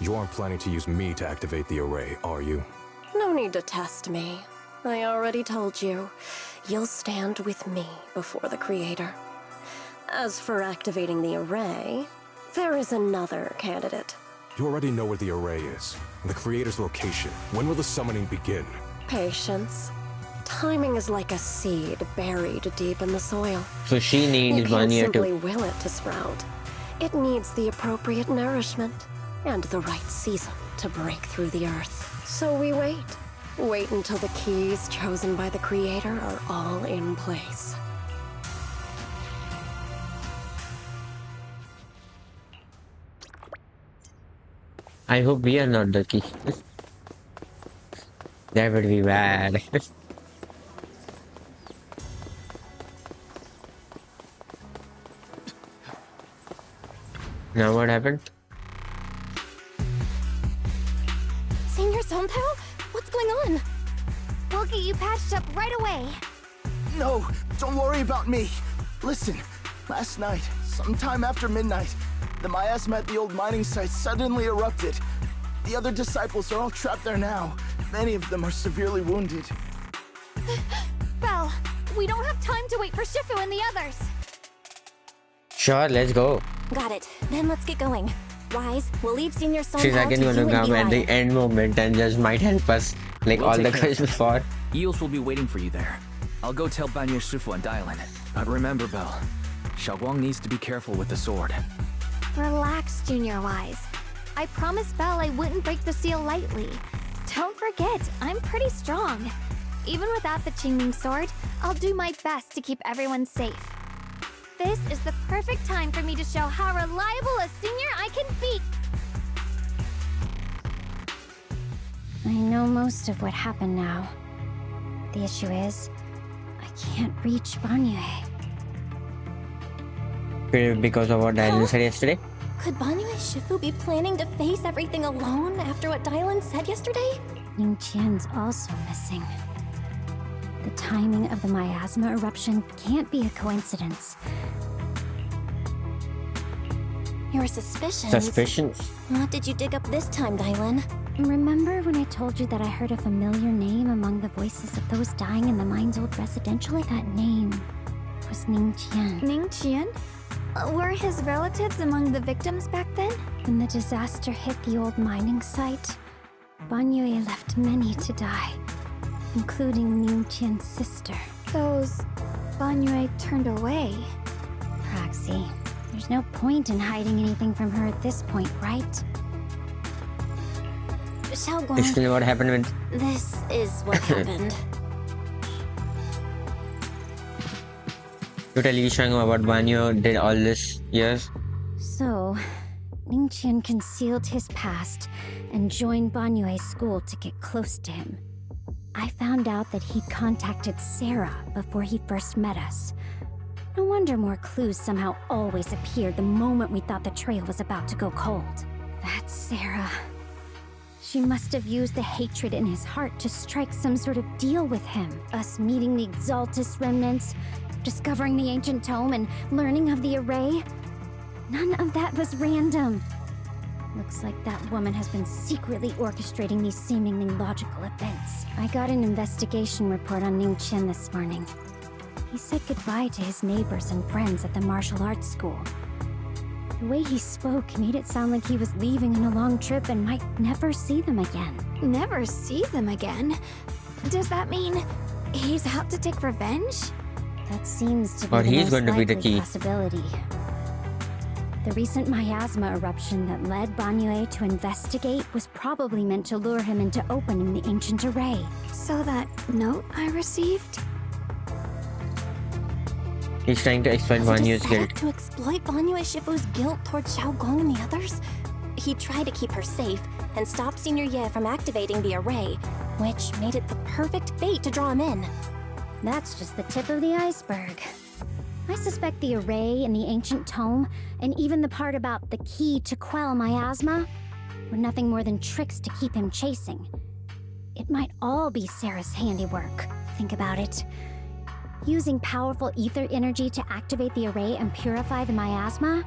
You aren't planning to use me to activate the array, are you? No need to test me. I already told you. You'll stand with me before the Creator. As for activating the array, there is another candidate. You already know where the array is, and the Creator's location. When will the summoning begin? Patience. Timing is like a seed buried deep in the soil. So she needs You 1 can't year simply to. will it to sprout. It needs the appropriate nourishment and the right season to break through the earth. So we wait. Wait until the keys chosen by the Creator are all in place. I hope we are not the key. That would be bad. Now what happened? Senior Zonzo? What's going on? We'll get you patched up right away. No, don't worry about me. Listen, last night, sometime after midnight, the miasma at the old mining site suddenly erupted. The other disciples are all trapped there now. Many of them are severely wounded. Belle, we don't have time to wait for Shifu and the others. Sure, let's go. Got it. Then let's get going. Wise, we'll leave Senior Zonzo She's to again you gonna and come at the Eli. end moment and just might help us like We'll all take the care quiz of it. before. Eels will be waiting for you there. I'll go tell Banyu Shifu and Dylan. But remember, Belle, Xiaoguang needs to be careful with the sword. Relax, Junior Wise. I promised Belle I wouldn't break the seal lightly. Don't forget, I'm pretty strong. Even without the Qingming sword, I'll do my best to keep everyone safe. This is the perfect time for me to show how reliable a senior I can be. I know most of what happened now. The issue is, I can't reach Banyue. Because of what Dylan said yesterday. Could Banyu and Shifu be planning to face everything alone after what Dylan said yesterday? Ning Qian's also missing. The timing of the miasma eruption can't be a coincidence. Your suspicions. Suspicions? What did you dig up this time, Dylan? Remember when I told you that I heard a familiar name among the voices of those dying in the mine's old residential? That name was Ning Qian. Ning Qian? Were his relatives among the victims back then? When the disaster hit the old mining site, Banyue left many to die, including Ning Qian's sister. Those Banyue turned away. Proxy, there's no point in hiding anything from her at this point, right? Xiaoguang, Explain what happened with. this is what happened. To tell you Shang about Banyo did all this years. So, Ningqian concealed his past and joined Banyue's school to get close to him. I found out that he contacted Sarah before he first met us. No wonder more clues somehow always appeared the moment we thought the trail was about to go cold. That's Sarah. She must have used the hatred in his heart to strike some sort of deal with him. Us meeting the Exaltus remnants, discovering the ancient tome, and learning of the array. None of that was random. Looks like that woman has been secretly orchestrating these seemingly logical events. I got an investigation report on Ningqian this morning. He said goodbye to his neighbors and friends at the martial arts school. The way he spoke made it sound like he was leaving on a long trip and might never see them again. Never see them again? Does that mean he's out to take revenge? That seems to be Or the he's most going to be the likely key. possibility. The recent miasma eruption that led Banyue to investigate was probably meant to lure him into opening the ancient array. So that note I received? He's trying to exploit Was it a Banyu's setup guilt. to exploit Banyue Shifu's guilt towards Xiaogong and the others? He tried to keep her safe and stop Senior Ye from activating the array, which made it the perfect bait to draw him in. That's just the tip of the iceberg. I suspect the array and the ancient tome, and even the part about the key to quell miasma, were nothing more than tricks to keep him chasing. It might all be Sarah's handiwork. Think about it. Using powerful ether energy to activate the array and purify the miasma?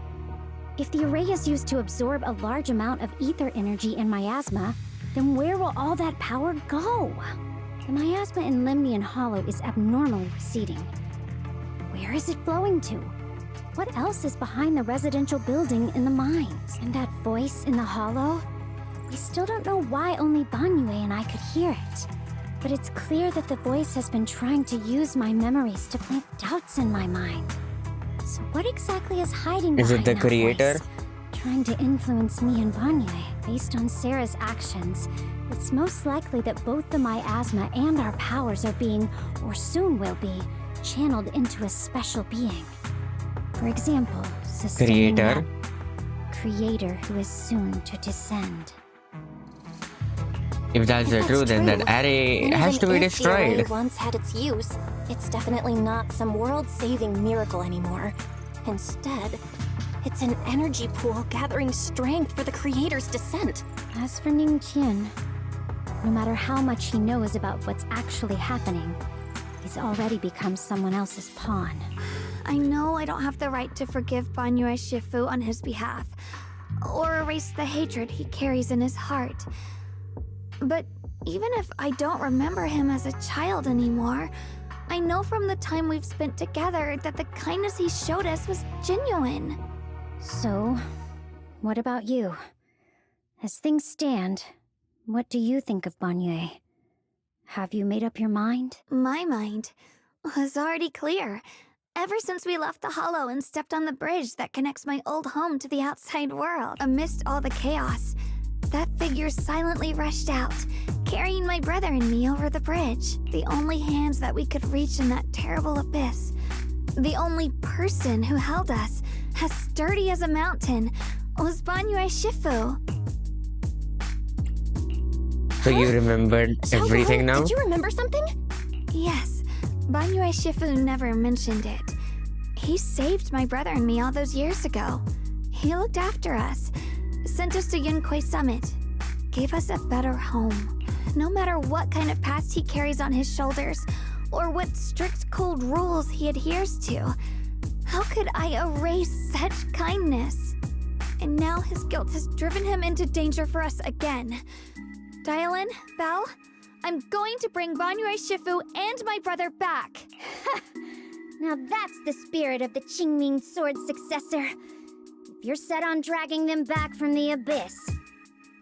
If the array is used to absorb a large amount of ether energy in miasma, then where will all that power go? The miasma in Limnian Hollow is abnormally receding. Where is it flowing to? What else is behind the residential building in the mines? And that voice in the hollow? We still don't know why only Banyue and I could hear it. But it's clear that the voice has been trying to use my memories to plant doubts in my mind. So what exactly is hiding Is behind it the that creator? voice? Trying to influence me and Banyue. Based on Sarah's actions, it's most likely that both the miasma and our powers are being, or soon will be, channeled into a special being. For example, sustaining Creator? that creator who is soon to descend. If that's If true, then that and array has even to be if the array destroyed. once had its use, it's definitely not some world-saving miracle anymore. Instead, it's an energy pool gathering strength for the Creator's descent. As for Ningqian, no matter how much he knows about what's actually happening, he's already become someone else's pawn. I know I don't have the right to forgive Banyue Shifu on his behalf, or erase the hatred he carries in his heart. But even if I don't remember him as a child anymore, I know from the time we've spent together that the kindness he showed us was genuine. So, what about you? As things stand, what do you think of Banyue? Have you made up your mind? My mind was already clear. Ever since we left the Hollow and stepped on the bridge that connects my old home to the outside world, amidst all the chaos, that figure silently rushed out, carrying my brother and me over the bridge. The only hands that we could reach in that terrible abyss. The only person who held us, as sturdy as a mountain, was Banyue Shifu. So you remembered everything now? Did you remember something? Yes, Banyue Shifu never mentioned it. He saved my brother and me all those years ago. He looked after us, sent us to Yunquei Summit, gave us a better home. No matter what kind of past he carries on his shoulders, or what strict cold rules he adheres to, how could I erase such kindness? And now his guilt has driven him into danger for us again. Dialin, Belle, I'm going to bring Banyue Shifu and my brother back. Now that's the spirit of the Qingming Sword's successor. If you're set on dragging them back from the abyss,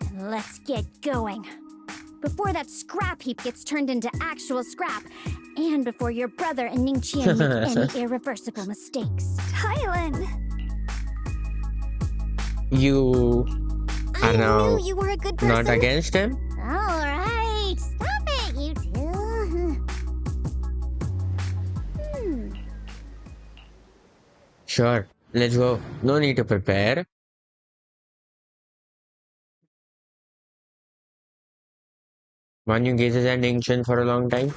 then let's get going. Before that scrap heap gets turned into actual scrap, and before your brother and Ningqian make any irreversible mistakes. Dialin! You are I now knew you were a good person. not against him? Alright, stop it, you two. Sure, let's go. No need to prepare. Manyu gazes at ancient for a long time.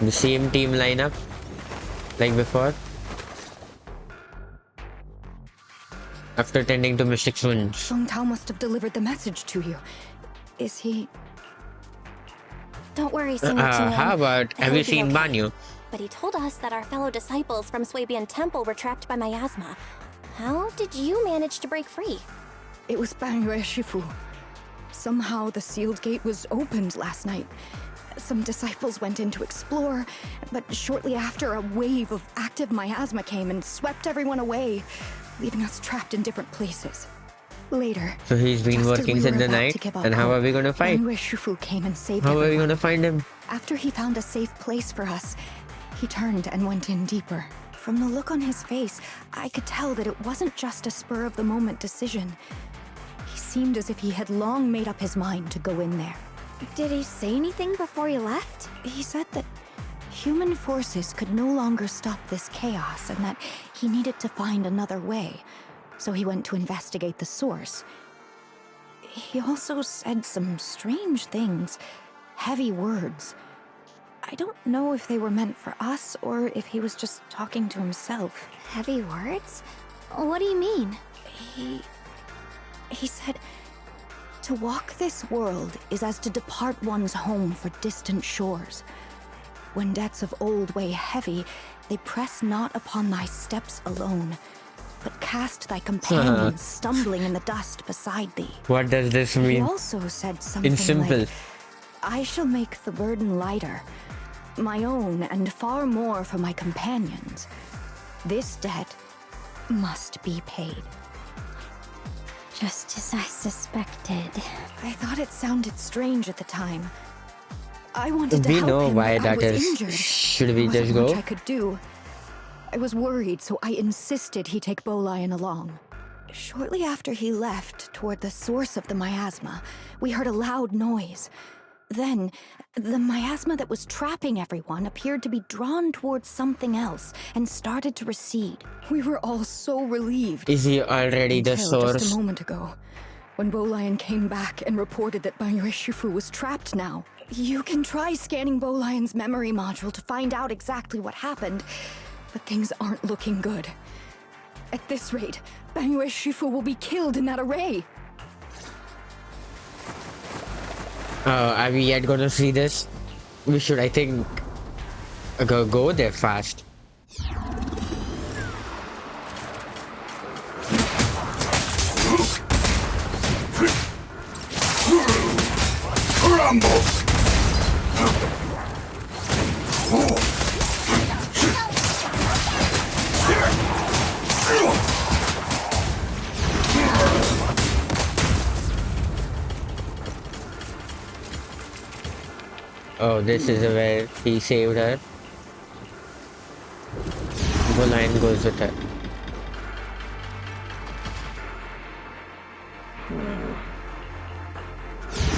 The same team lineup like before. After tending to Mystic's wounds. Song Tao must have delivered the message to you. Is he... Don't worry, Senior Tian. How about, have He'll you be seen okay. Manyu? But he told us that our fellow disciples from Swabian Temple were trapped by miasma. How did you manage to break free? It was Bang Yue Shifu. Somehow the sealed gate was opened last night. Some disciples went in to explore, but shortly after, a wave of active miasma came and swept everyone away, leaving us trapped in different places. Later, So he's been just as working we since were the about night, to give up and how hope, are we gonna fight? Bang Yue Shifu came and saved How are we everyone. gonna find him? After he found a safe place for us, he turned and went in deeper. From the look on his face, I could tell that it wasn't just a spur-of-the-moment decision. He seemed as if he had long made up his mind to go in there. Did he say anything before he left? He said that human forces could no longer stop this chaos and that he needed to find another way. So he went to investigate the source. He also said some strange things, heavy words. I don't know if they were meant for us or if he was just talking to himself. Heavy words? What do you mean? He said, to walk this world is as to depart one's home for distant shores. When debts of old weigh heavy, they press not upon thy steps alone, but cast thy companions stumbling in the dust beside thee. What does this He mean? also said something In simple. like, I shall make the burden lighter, my own and far more for my companions. This debt must be paid. Just as I suspected. I thought it sounded strange at the time. I wanted to We help know him, why but I that was is. injured. Should There we wasn't just much go? I could do. I was worried, so I insisted he take Bolian along. Shortly after he left toward the source of the miasma, we heard a loud noise. Then, the miasma that was trapping everyone appeared to be drawn towards something else and started to recede. We were all so relieved. Is he already the Until just source? a moment ago, when Bolian came back and reported that Bang Yue Shifu was trapped now. You can try scanning Bolian's memory module to find out exactly what happened, but things aren't looking good. At this rate, Bang Yue Shifu will be killed in that array. Are we yet gonna see this? We should, I think, go there fast. Rumble! Oh, this is where he saved her. The line goes with her.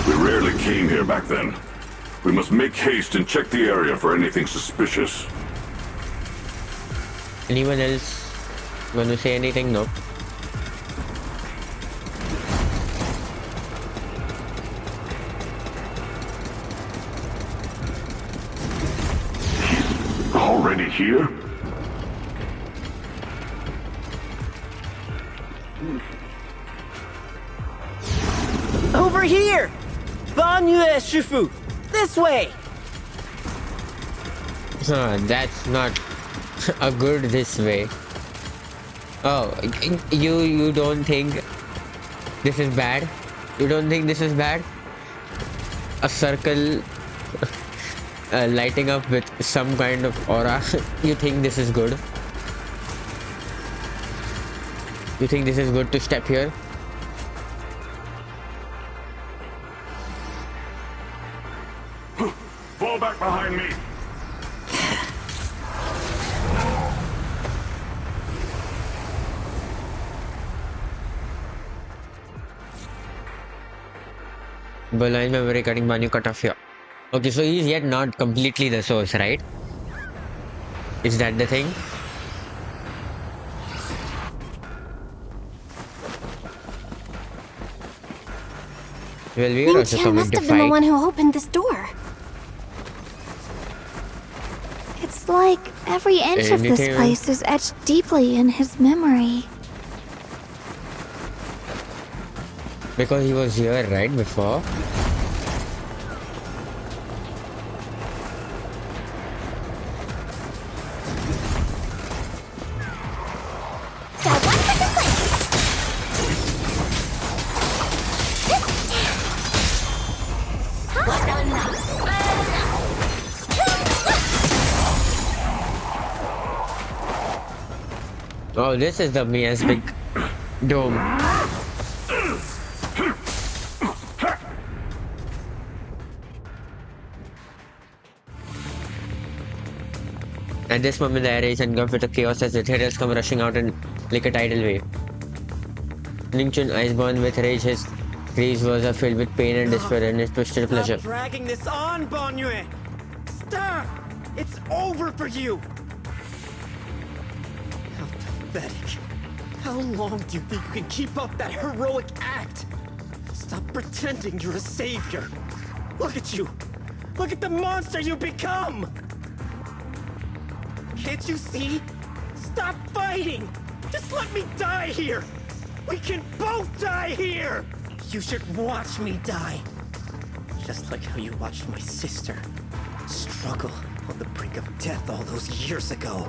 We rarely came here back then. We must make haste and check the area for anything suspicious. Anyone else gonna say anything? No. Already here? Over here! Bang Yue Shifu! This way! That's not a good this way. Oh, you don't think this is bad? You don't think this is bad? A circle lighting up with some kind of aura. You think this is good? You think this is good to step here? Fall back behind me! Berlin memory cutting Banyu cut off here. Okay, so he's yet not completely the source, right? Is that the thing? Well, we are Ning also Qian coming must to have been the fight. one who opened this door. It's like every inch of this Anything? place is etched deeply in his memory. Because he was here, right, before? Oh, this is the Mia's big dome. At this moment, the area is engulfed with a chaos as the hitters come rushing out in like a tidal wave. Ning Chun, iceborne with rage, his greaves was filled with pain and despair and his twisted pleasure. Stop dragging this on, Banyue! Stop! It's over for you! How pathetic. How long do you think you can keep up that heroic act? Stop pretending you're a savior. Look at you! Look at the monster you become! Can't you see? Stop fighting! Just let me die here! We can both die here! You should watch me die. Just like how you watched my sister struggle on the brink of death all those years ago.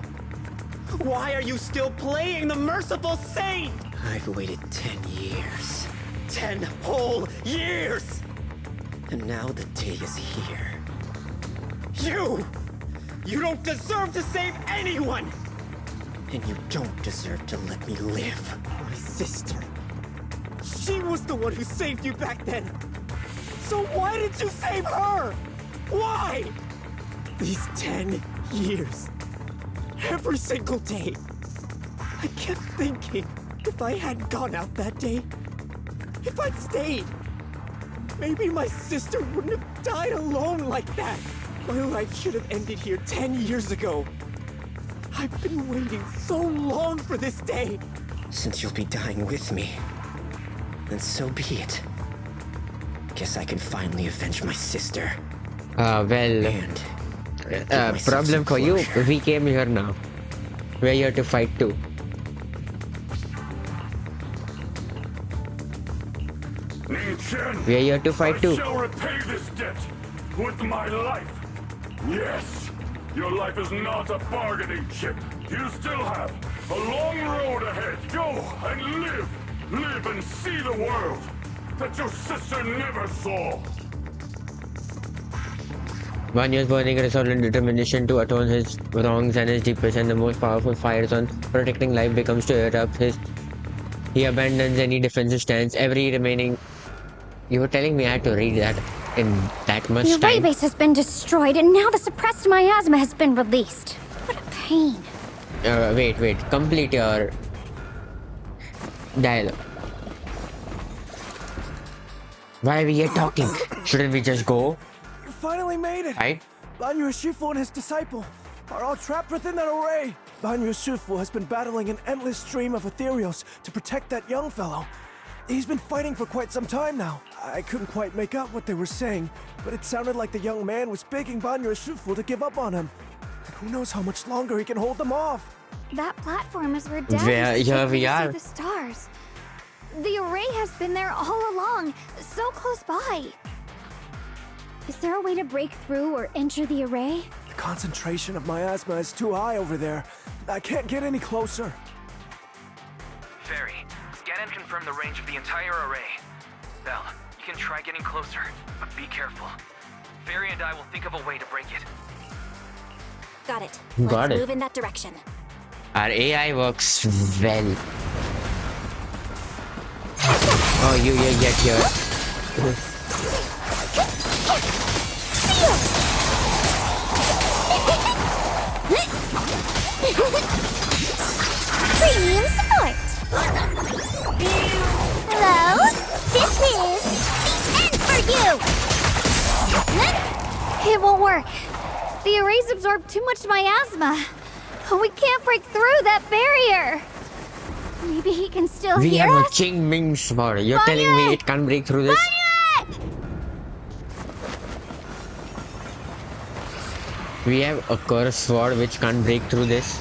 Why are you still playing the merciful saint? I've waited 10 years. 10 whole years! And now the day is here. You don't deserve to save anyone! And you don't deserve to let me live. My sister. She was the one who saved you back then. So why did you save her? Why? These 10 years. Every single day. I kept thinking, if I hadn't gone out that day, if I'd stayed, maybe my sister wouldn't have died alone like that. My life should have ended here 10 years ago. I've been waiting so long for this day. Since you'll be dying with me, then so be it. Guess I can finally avenge my sister. Well, problem for you, we came here now. We're here to fight too. Ning Chen, We're here to fight too. I shall repay this debt with my life. Yes, your life is not a bargaining chip. You still have a long road ahead. Go and live. Live and see the world that your sister never saw. Banyu's burning resolve and determination to atone his wrongs and his deepest and the most powerful fires on protecting life becomes to erupt his. He abandons any defensive stance. Every remaining. You were telling me I had to read that in that much The array time. base has been destroyed, and now the suppressed miasma has been released. What a pain. Wait. Complete your dialogue. Why are we here talking? Shouldn't we just go? You finally made it! Right? Banyu Shifu and his disciple are all trapped within that array. Banyu Shifu has been battling an endless stream of ethereals to protect that young fellow. He's been fighting for quite some time now. I couldn't quite make out what they were saying, but it sounded like the young man was begging Banyu Shifu to give up on him. And who knows how much longer he can hold them off. That platform is where Dad Where- used to yeah, take me we to see are. the stars. The array has been there all along, so close by. Is there a way to break through or enter the array? The concentration of miasma is too high over there. I can't get any closer. Fairy, scan and confirm the range of the entire array. Belle, you can try getting closer, but be careful. Fairy and I will think of a way to break it. Got it. Got Let's it. move in that direction. Our AI works well. Oh, you get here. Premium support! Hello? This is the end for you! It won't work. The arrays absorb too much miasma. We can't break through that barrier. Maybe he can still We hear have a us? Qingming sword. You're telling me it can't break through this? We have a cursed sword which can't break through this.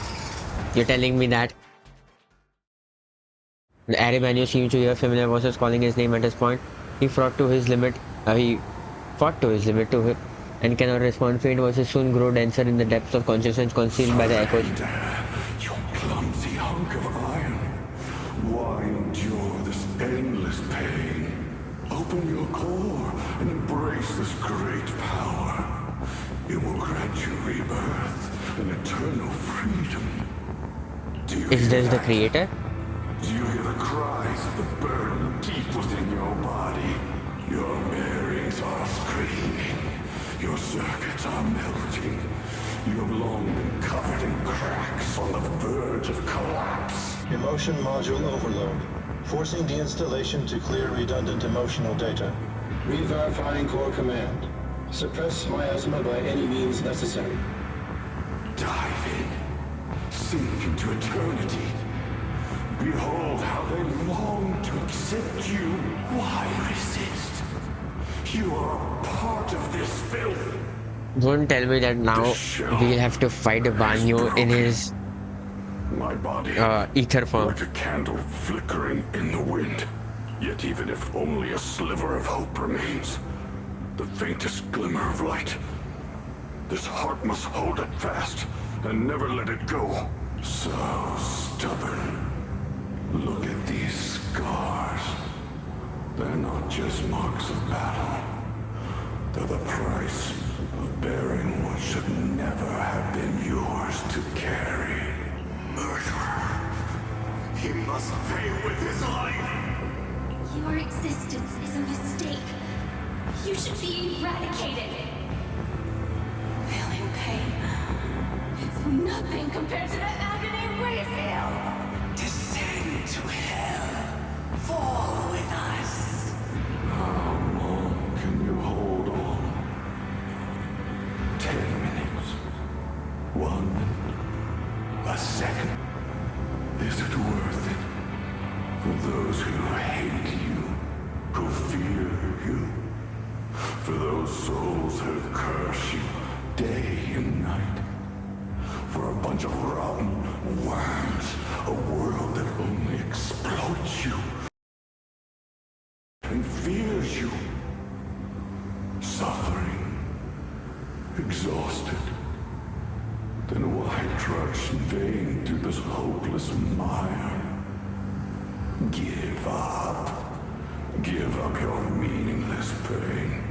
You're telling me that? The Arabanian seemed to hear familiar voices calling his name at this point. He fought to his limit. He fought to his limit to it and cannot respond. Faint voices soon grow denser in the depths of consciousness, concealed by the echoes. You clumsy hunk of iron. Why endure this endless pain? Open your core and embrace this great power. It will grant you rebirth and eternal freedom. Is this the creator? Do you hear the cries of the burden deep within your body? Your bearings are screaming. Your circuits are melting. You have long been covered in cracks on the verge of collapse. Emotion module overload. Forcing deinstallation to clear redundant emotional data. Re-verifying core command. Suppress miasma by any means necessary. Dive in. Sink into eternity. Behold how they long to accept you. Why resist? You are a part of this filth. Don't tell me that now we'll have to fight Banyo in his My body, ether form. like a candle flickering in the wind. Yet even if only a sliver of hope remains, the faintest glimmer of light, this heart must hold it fast and never let it go. So stubborn. Look at these scars. They're not just marks of battle. They're the price of bearing what should never have been yours to carry. Murderer. He must pay with his life. Your existence is a mistake. You should be eradicated. Feeling pain. It's nothing compared to the agony we feel. Descend to hell. Fall with us. How long can you hold on? 10 minutes. 1 minute. A second. Is it worth it? For those who hate you, who fear you, for those souls who curse you day and night, for a bunch of rotten worms, a world that only exploits you and fears you, suffering, exhausted. Then why trudge in vain through this hopeless mire? Give up. Give up your meaningless pain.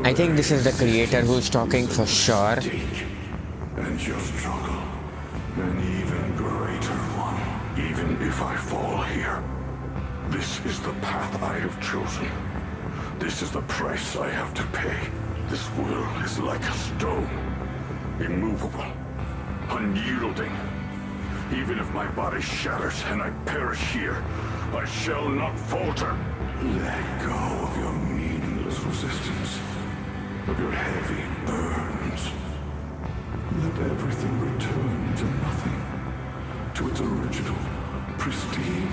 I think this is the creator who's talking for sure. And your struggle, an even greater one. Even if I fall here, this is the path I have chosen. This is the price I have to pay. This will is like a stone, immovable, unyielding. Even if my body shatters and I perish here, I shall not falter. Let go of your meaningless resistance, of your heavy burdens. Let everything return to nothing, to its original, pristine,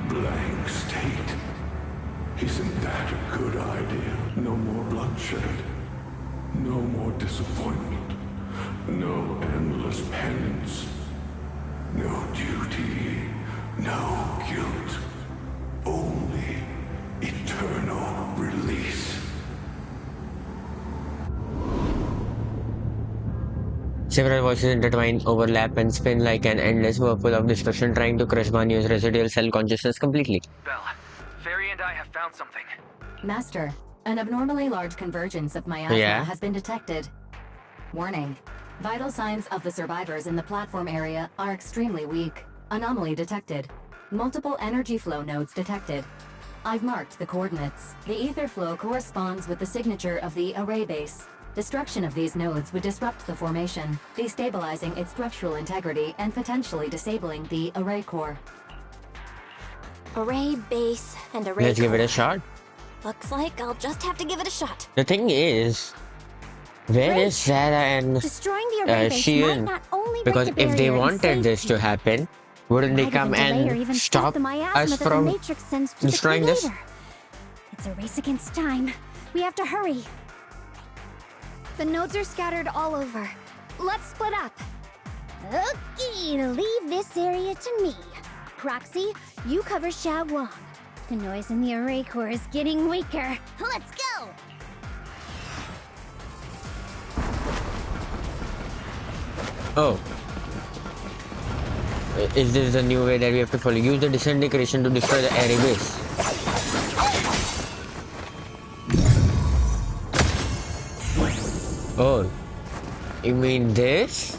blank state. Isn't that a good idea? No more bloodshed, no more disappointment, no endless penance, no duty, no guilt, only eternal release. Several voices intertwine, overlap, and spin like an endless whirlpool of destruction, trying to crush Banyo's residual cell consciousness completely. Belle, Fairy and I have found something. Master, an abnormally large convergence of miasma has been detected. Warning. Vital signs of the survivors in the platform area are extremely weak. Anomaly detected. Multiple energy flow nodes detected. I've marked the coordinates. The ether flow corresponds with the signature of the array base. Destruction of these nodes would disrupt the formation, destabilizing its structural integrity and potentially disabling the array core. Array base and array Let's give it core. a shot. Looks like I'll just have to give it a shot. The thing is, Where is Sarah and Destroying the array base might Sheehan? not only Because break the if they barrier in wanted this to safety, happen, wouldn't they might come even delay or and even stop the miasma us that the from Matrix sends to the destroying this? creator. It's a race against time. We have to hurry. The nodes are scattered all over. Let's split up. Okay, leave this area to me. Proxy, you cover Xiaoguang. The noise in the array core is getting weaker. Let's go! Oh. Is this the new way that we have to follow? Use the disintegration to destroy the array base. Oh. You mean this?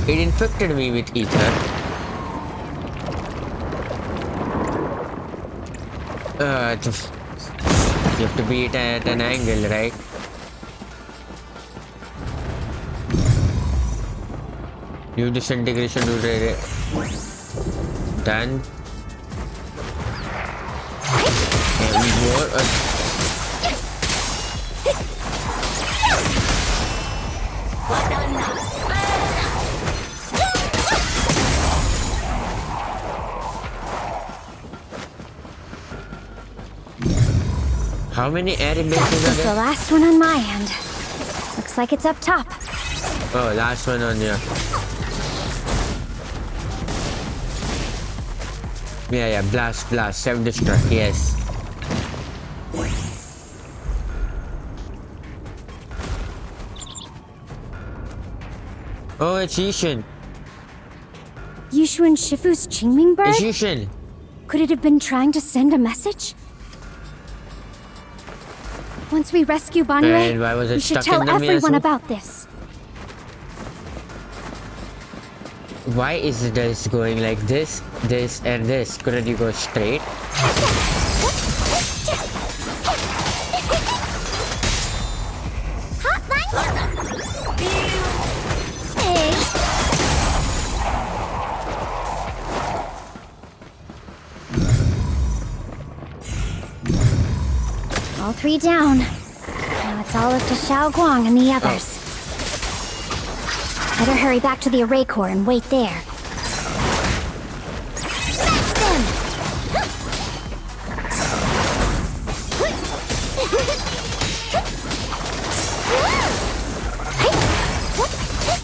It infected me with ether. You have to be it at an angle, right? Use disintegration to done. And more. How many air bases are This is there? the last one on my end. Looks like it's up top. Oh, last one on here. Yeah, blast, self-destruct, yes. Oh, it's Yushin. Yushu and Shifu's Qingming bird? It's Yushin. Could it have been trying to send a message? Once we rescue And Banyue, why was it we should stuck in tell the everyone miasma? about this. Why is this going like this, and this? Couldn't you go straight? All three down. Now it's all up to Xiaoguang and the others. Better hurry back to the array core and wait there. Smash them!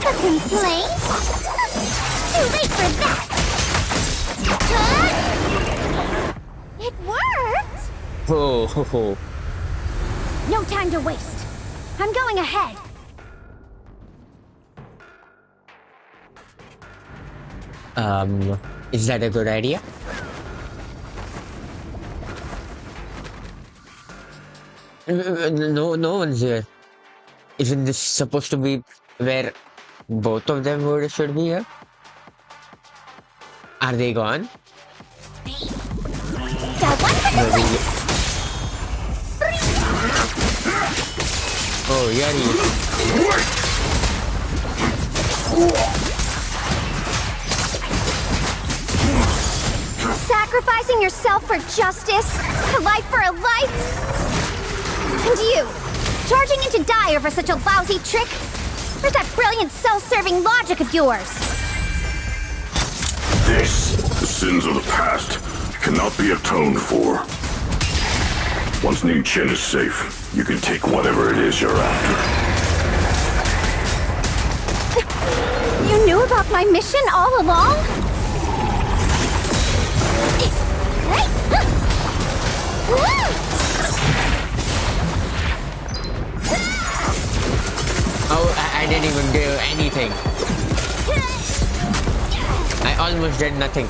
A complaint? Too late for that! It worked! Oh, ho, ho. No time to waste. I'm going ahead. Is that a good idea? No one's here. Isn't this supposed to be where both of them should be here? Are they gone? Maybe. Oh, yeah, Sacrificing yourself for justice? A life for a life? And you, charging in to die over such a lousy trick? Where's that brilliant self-serving logic of yours? The sins of the past, cannot be atoned for. Once Ning Chen is safe, you can take whatever it is you're after. You knew about my mission all along? Oh, I didn't even do anything. I almost did nothing.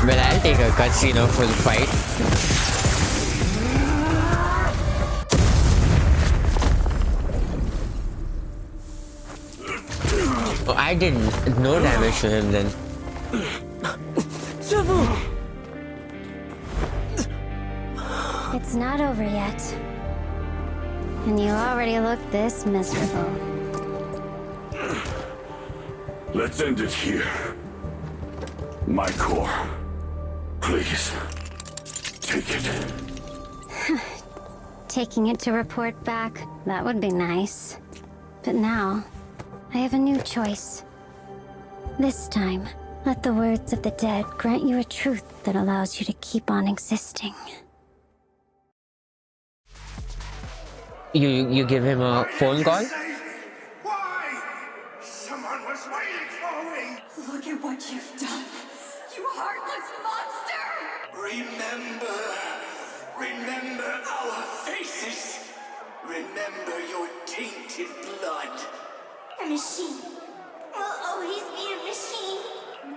Well, I'll take a cutscene for the fight. Oh, I did no damage to him then. It's not over yet. And you already look this miserable. Let's end it here. My core. Please. Take it. Taking it to report back, that would be nice. But now, I have a new choice. This time, let the words of the dead grant you a truth that allows you to keep on existing. You give him a phone call? Why? Someone was waiting for me. Look at what you've done. You heartless monster! Remember our faces. Remember your tainted blood. A machine will always be a machine.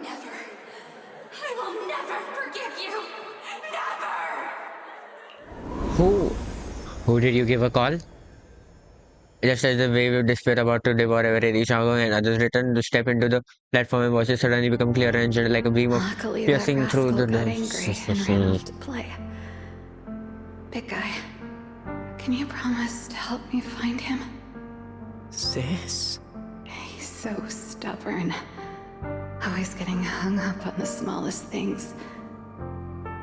Never. I will never forgive you. Never! Who did you give a call? Just as the wave of despair about to devour every Shago and others return to step into the platform and voices suddenly become clearer and gentle like a beam of Luckily, piercing that through rascal the got angry and ran off to play. Big guy, can you promise to help me find him? Sis? He's so stubborn. Always getting hung up on the smallest things.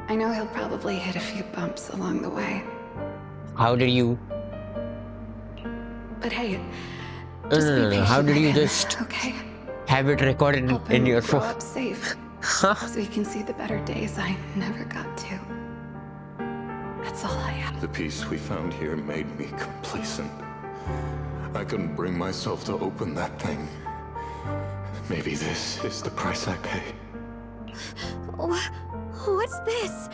I know he'll probably hit a few bumps along the way. How did you? But hey, No. How did you just have it recorded in your grow phone? up safe, so he can see the better days I never got to. That's all I have. The peace we found here made me complacent. I couldn't bring myself to open that thing. Maybe this is the price I pay. What's this?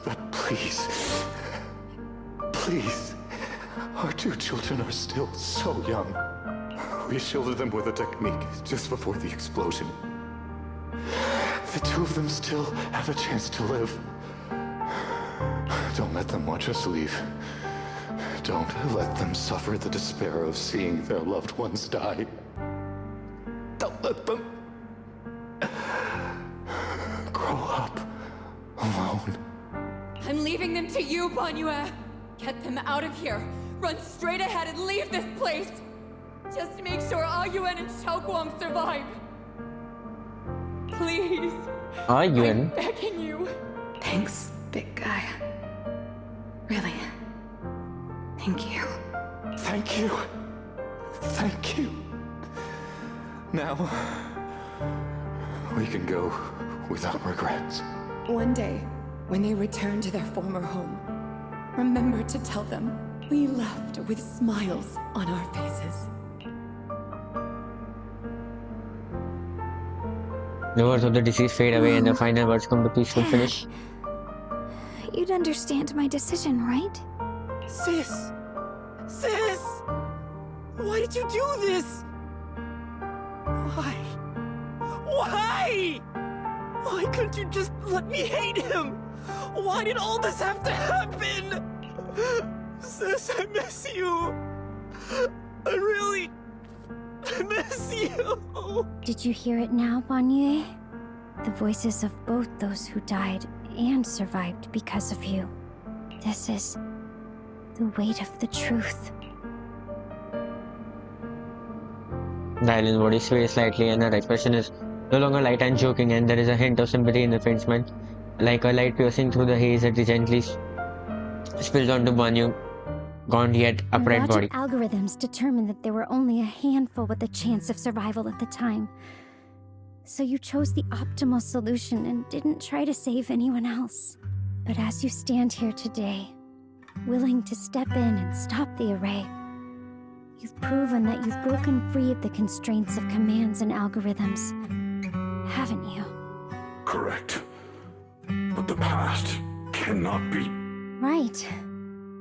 But please, please, our two children are still so young. We shielded them with a technique just before the explosion. The two of them still have a chance to live. Don't let them watch us leave. Don't let them suffer the despair of seeing their loved ones die. Don't let them grow up alone. I'm leaving them to you, Banyue. Get them out of here. Run straight ahead and leave this place. Just make sure Ayuan and Xiaoguang survive. Please. Ayuan? I'm begging you. Thanks, big guy. Really. Thank you. Thank you. Thank you. Now, we can go without regrets. One day, when they return to their former home, remember to tell them we left with smiles on our faces. The words of the deceased fade away and the final words come to peaceful finish. You'd understand my decision, right? Sis! Sis! Why did you do this? Why? Why? Why couldn't you just let me hate him? Why did all this have to happen? Sis, I miss you. I really miss you. Did you hear it now, Banyue? The voices of both those who died and survived because of you. This is the weight of the truth. Dylan's body sways slightly and her expression is no longer light and joking, and there is a hint of sympathy in the faint smile, like a light piercing through the haze that gently spills onto Banyu, gaunt yet upright body. Logic algorithms determined that there were only a handful with a chance of survival at the time. So you chose the optimal solution and didn't try to save anyone else. But as you stand here today, willing to step in and stop the array, you've proven that you've broken free of the constraints of commands and algorithms, haven't you? Correct. But the past cannot be. Right.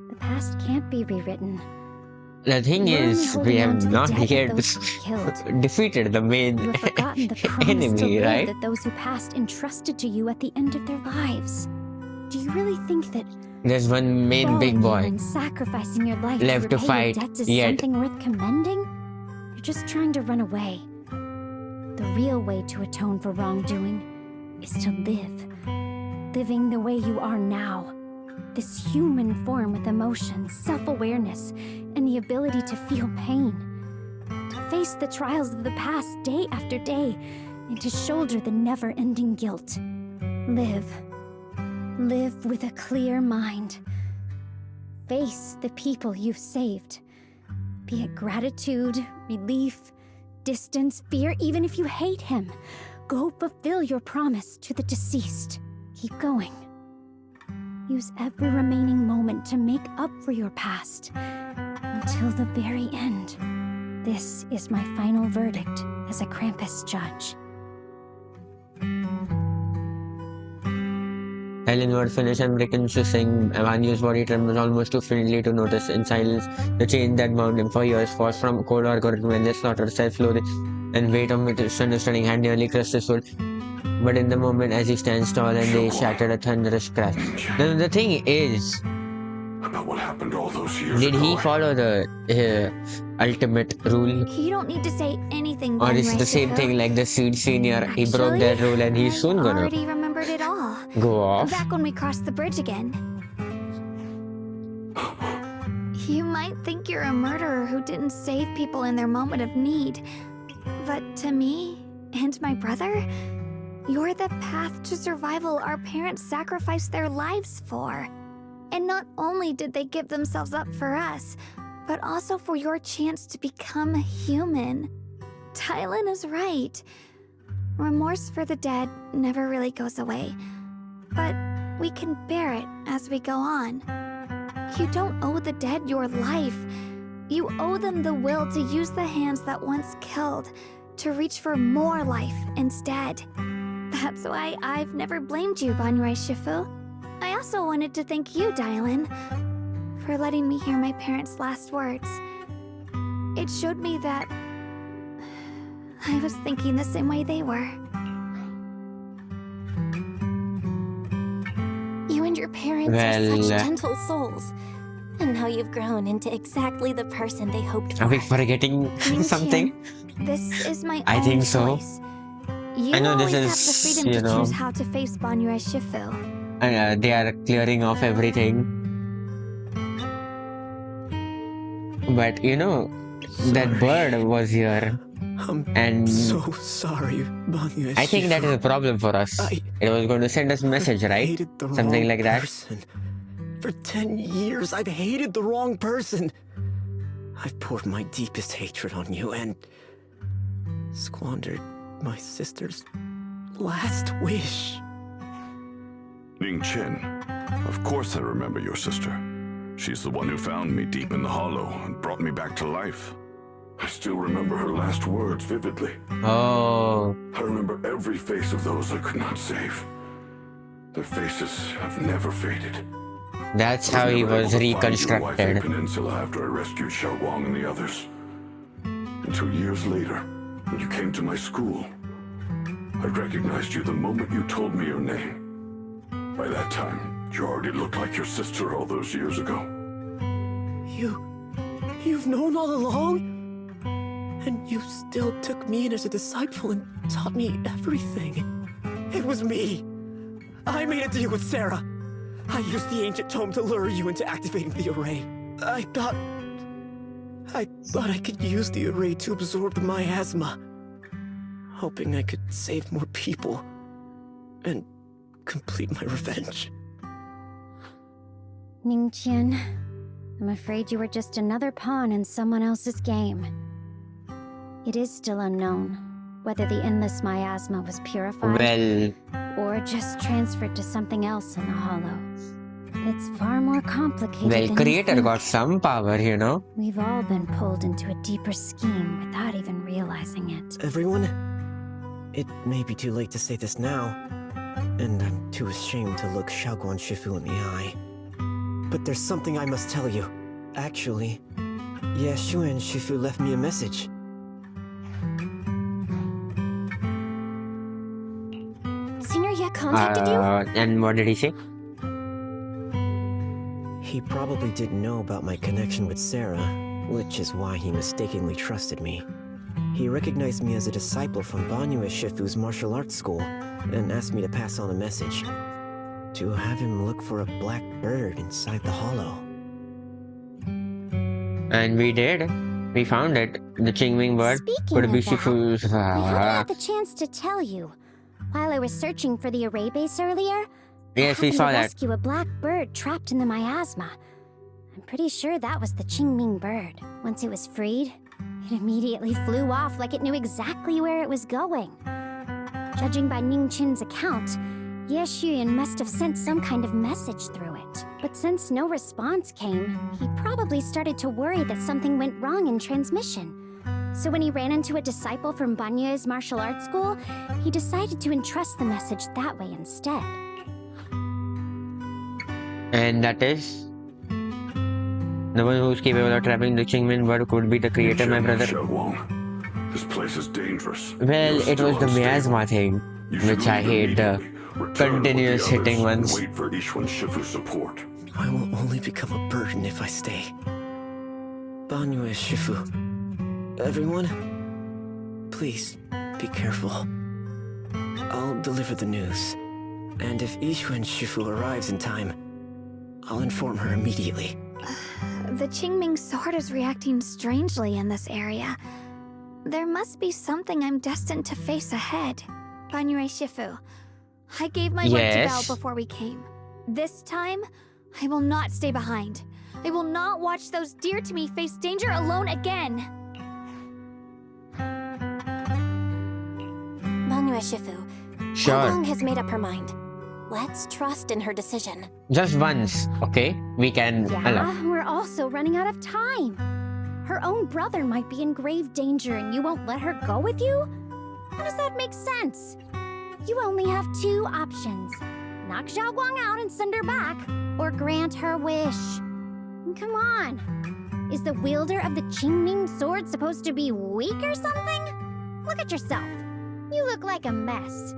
The past can't be rewritten. The thing is, we have not yet defeated the main You have forgotten the promise to enemy, live right? that those who passed entrusted to you at the end of their lives. Do you really think that There's one main falling big here boy and sacrificing your life left to repay fight your debts is yet. something worth commending? You're just trying to run away. The real way to atone for wrongdoing is to live. Living the way you are now. This human form with emotions, self-awareness, and the ability to feel pain. To face the trials of the past day after day, and to shoulder the never-ending guilt. Live. Live with a clear mind. Face the people you've saved. Be it gratitude, relief, distance, fear, even if you hate him. Go fulfill your promise to the deceased. Keep going. Use every remaining moment to make up for your past. Until the very end. This is my final verdict as a Krampus judge. Helen would finish and Rickon to sing. Vanya's body trembled almost too faintly to notice. In silence, the chain that bound him for years forced from cold organ to endless slaughter, self-loathing, and weight of misunderstanding had nearly crushed his soul. But in the moment, as he stands tall and they shattered a thunderous crash. The thing is, about what happened all those years did he ago, follow the ultimate rule? You don't need to say anything, Or is it the same thing like the Seed Senior? He broke that rule and he's soon gonna already remembered it all. go off. Back when we crossed the bridge again. You might think you're a murderer who didn't save people in their moment of need. But to me, and my brother, you're the path to survival our parents sacrificed their lives for. And not only did they give themselves up for us, but also for your chance to become human. Tylen is right. Remorse for the dead never really goes away. But we can bear it as we go on. You don't owe the dead your life. You owe them the will to use the hands that once killed, to reach for more life instead. That's why I've never blamed you, Banrai Shifu. I also wanted to thank you, Dylan, for letting me hear my parents' last words. It showed me that I was thinking the same way they were. You and your parents are such gentle souls. And now you've grown into exactly the person they hoped for. Are we forgetting something? This is my I own think so. choice. You I know always this have is, the freedom you to know, choose how to face Banrai Shifu. they are clearing off everything. But you know, that bird was here. And so sorry, Banrai I think that is a problem for us. It was going to send us a message, right? Something like that. For 10 years, I've hated the wrong person. I've poured my deepest hatred on you and squandered my sister's last wish. Ning Chen, of course I remember your sister. She's the one who found me deep in the hollow and brought me back to life. I still remember her last words vividly. Oh. I remember every face of those I could not save. Their faces have never faded. That's how he was reconstructed. Peninsula after I rescued Xiaoguang and the others. Until years later, when you came to my school, I recognized you the moment you told me your name. By that time, you already looked like your sister all those years ago. You've known all along? And you still took me in as a disciple and taught me everything. It was me. I made a deal with Sarah. I used the ancient tome to lure you into activating the array. I thought I could use the array to absorb the miasma, hoping I could save more people and complete my revenge. Ningqian, I'm afraid you were just another pawn in someone else's game. It is still unknown whether the endless miasma was purified or just transferred to something else in the hollow. It's far more complicated than you Creator think. got some power, you know. We've all been pulled into a deeper scheme without even realizing it. Everyone, it may be too late to say this now, and I'm too ashamed to look Xiaoguang Shifu in the eye. But there's something I must tell you. Actually, Yeshu and Shifu left me a message. Senior Ye contacted you? And what did he say? He probably didn't know about my connection with Sarah, which is why he mistakenly trusted me. He recognized me as a disciple from Banrai Shifu's martial arts school and asked me to pass on a message. To have him look for a black bird inside the hollow. And we did. We found it. The Qingming bird. Speaking Could of be that, Shifu's. I haven't had the chance to tell you. While I was searching for the array base earlier, Yes, I we happened saw to that. rescue a black bird trapped in the miasma. I'm pretty sure that was the Qingming bird. Once it was freed, it immediately flew off like it knew exactly where it was going. Judging by Ning Chin's account, Ye Xuyan must have sent some kind of message through it. But since no response came, he probably started to worry that something went wrong in transmission. So when he ran into a disciple from Banyue's martial arts school, he decided to entrust the message that way instead. And that is? The one who's capable of trapping the Qingming bird could be the creator, my brother. This place is dangerous. Well, it was the miasma thing, which I hate, the continuous hitting ones. Wait for Ishwan Shifu's support. I will only become a burden if I stay. Banyue Shifu. Everyone, please be careful. I'll deliver the news. And if Ishwan Shifu arrives in time, I'll inform her immediately. The Qingming sword is reacting strangely in this area. There must be something I'm destined to face ahead. Banyue Shifu, I gave my word to Belle before we came. This time, I will not stay behind. I will not watch those dear to me face danger alone again. Banyue Shifu, Sure. Xiaoguang has made up her mind. Let's trust in her decision. Just once, okay? We can allow. Yeah, we're also running out of time. Her own brother might be in grave danger and you won't let her go with you? How does that make sense? You only have two options. Knock Xiaoguang out and send her back, or grant her wish. Come on. Is the wielder of the Qingming sword supposed to be weak or something? Look at yourself. You look like a mess.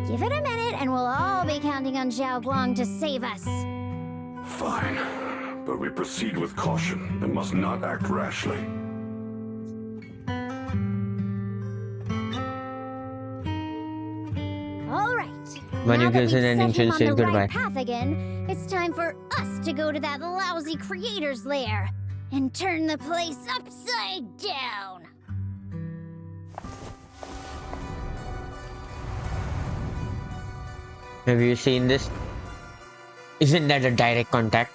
Give it a minute and we'll all be counting on Xiaoguang to save us. Fine, but we proceed with caution and must not act rashly. All right. When you Now that gives an we've ending, set him she'll on say the goodbye. right path again, it's time for us to go to that lousy creator's lair and turn the place upside down. Have you seen this? Isn't that a direct contact?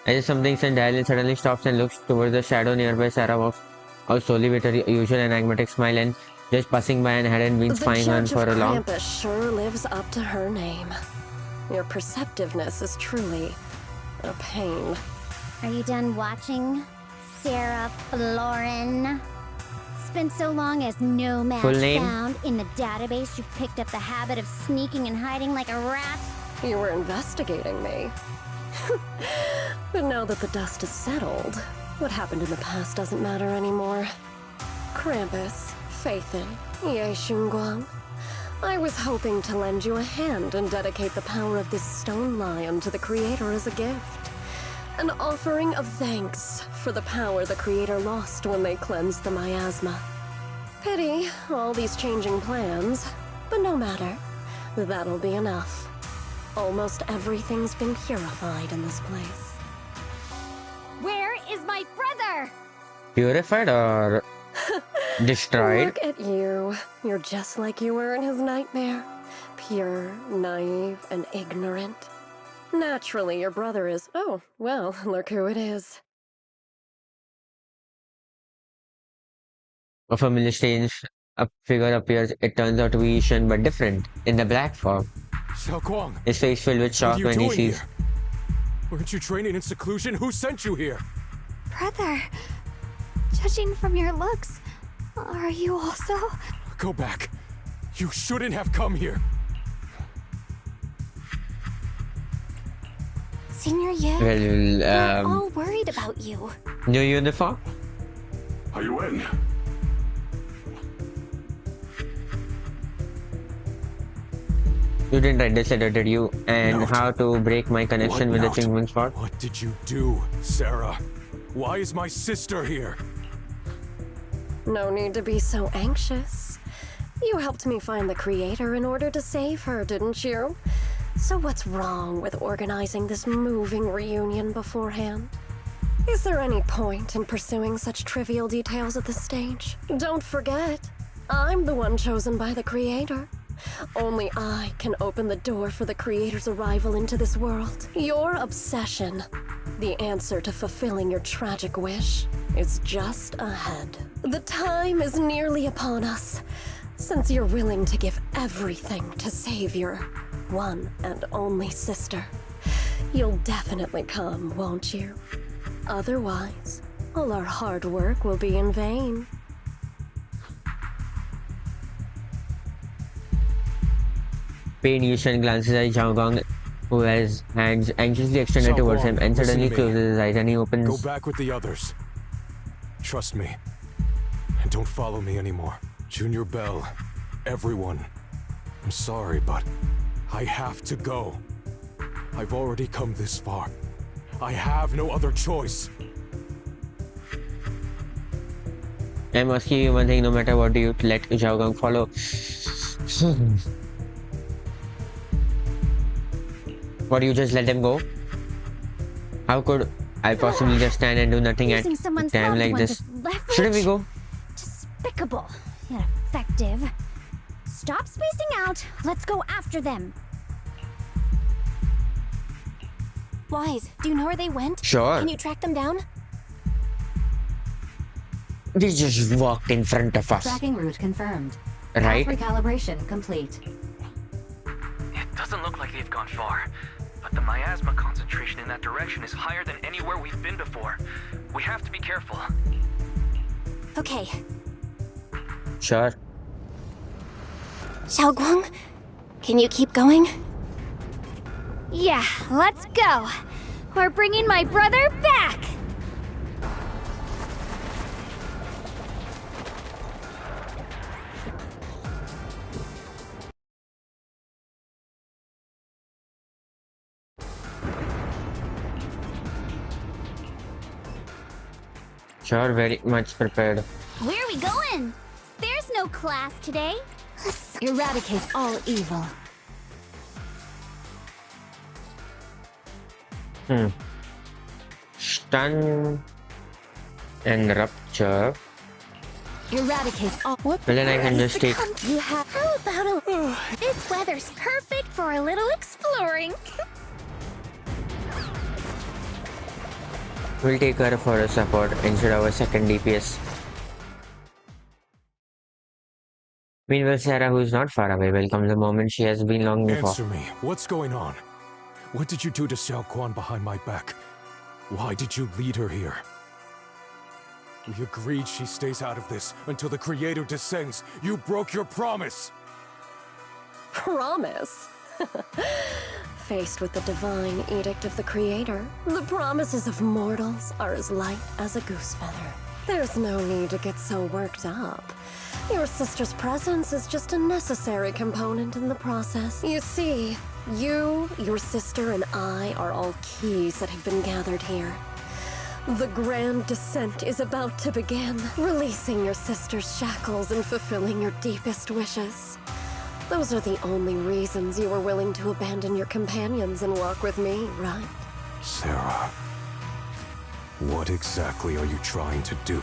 As something sent Dylan suddenly stops and looks towards the shadow nearby. Sarah walks out slowly with her usual enigmatic smile and just passing by and hadn't been spying on for a long. The Krampus sure lives up to her name. Your perceptiveness is truly a pain. Are you done watching, Sarah Florin? Spent so long as no match Full name? found in the database, you picked up the habit of sneaking and hiding like a rat? You were investigating me. But now that the dust is settled, what happened in the past doesn't matter anymore. Krampus, Faithin, Ye Xunguang. I was hoping to lend you a hand and dedicate the power of this stone lion to the Creator as a gift. An offering of thanks for the power the Creator lost when they cleansed the miasma. Pity, all these changing plans, but no matter. That'll be enough. Almost everything's been purified in this place. Where is my brother? Purified or destroyed? Look at you. You're just like you were in his nightmare. Pure, naive, and ignorant. Naturally, your brother is... Oh, well, look who it is. A familiar strange figure appears. It turns out to be Ishan, but different, in the black form. Xiaoguang, His face filled with shock when he sees. here? Weren't you training in seclusion? Who sent you here? Brother, judging from your looks, are you also? Go back. You shouldn't have come here. Senior Ye, Well, we're all worried about you. new uniform? Are you in? You didn't write this letter, did you? And Note. how to break my connection What with the note? Qingming sword? What did you do, Sarah? Why is my sister here? No need to be so anxious. You helped me find the Creator in order to save her, didn't you? So what's wrong with organizing this moving reunion beforehand? Is there any point in pursuing such trivial details at this stage? Don't forget, I'm the one chosen by the Creator. Only I can open the door for the Creator's arrival into this world. Your obsession, the answer to fulfilling your tragic wish, is just ahead. The time is nearly upon us, since you're willing to give everything to save your one and only sister. You'll definitely come, won't you? Otherwise, all our hard work will be in vain. Pain-Yushan glances at Zhao Gong, who has hands anxiously extended towards him, and suddenly closes his eyes and he opens. Go back with the others. Trust me. And don't follow me anymore. Junior Bell, everyone. I'm sorry, but I have to go. I've already come this far. I have no other choice. I'm asking you one thing, no matter what, do you let Zhao Gong follow? What, you just let them go? How could I possibly just stand and do nothing at a time like this? Shouldn't we go? Despicable, yet effective. Stop spacing out. Let's go after them. Wise, do you know where they went? Sure. Can you track them down? They just walked in front of us. Tracking route confirmed. Right? Path recalibration complete. It doesn't look like they've gone far, but the miasma concentration in that direction is higher than anywhere we've been before. We have to be careful. Okay. Sure. Xiaoguang, can you keep going? Yeah, let's go. We're bringing my brother back. Sure, very much prepared. Where are we going? There's no class today. Eradicate all evil. Stun and rupture. Eradicate all. Well, then I can just take. You have. How about a? This weather's perfect for a little exploring. We'll take her for a support instead of a second DPS. Meanwhile, Sarah, who is not far away, welcomes the moment she has been longing for. Answer me. What's going on? What did you do to Xiao Quan behind my back? Why did you lead her here? We agreed she stays out of this until the Creator descends. You broke your promise! Promise? Faced with the divine edict of the Creator, the promises of mortals are as light as a goose feather. There's no need to get so worked up. Your sister's presence is just a necessary component in the process. You see, you, your sister, and I are all keys that have been gathered here. The grand descent is about to begin, releasing your sister's shackles and fulfilling your deepest wishes. Those are the only reasons you were willing to abandon your companions and walk with me, right? Sarah, what exactly are you trying to do?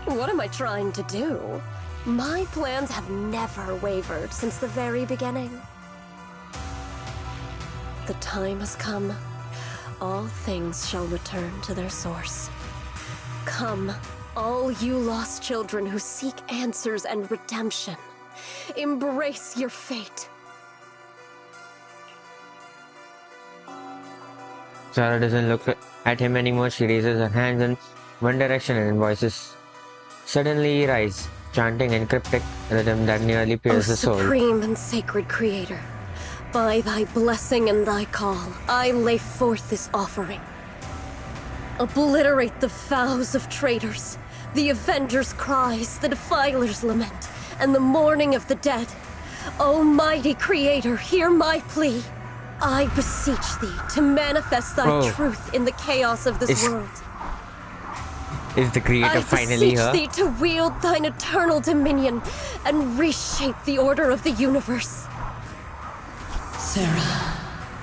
What am I trying to do? My plans have never wavered since the very beginning. The time has come. All things shall return to their source. Come, all you lost children who seek answers and redemption. Embrace your fate. Sarah doesn't look at him anymore. She raises her hands in one direction and voices suddenly rise, chanting in cryptic rhythm that nearly pierces the soul. Supreme and sacred Creator, by thy blessing and thy call, I lay forth this offering. Obliterate the vows of traitors, the avengers' cries, the defilers' lament, and the mourning of the dead. Almighty Creator, hear my plea. I beseech thee to manifest thy truth in the chaos of this world. Is the Creator finally here? I beseech thee to wield thine eternal dominion and reshape the order of the universe. Sarah,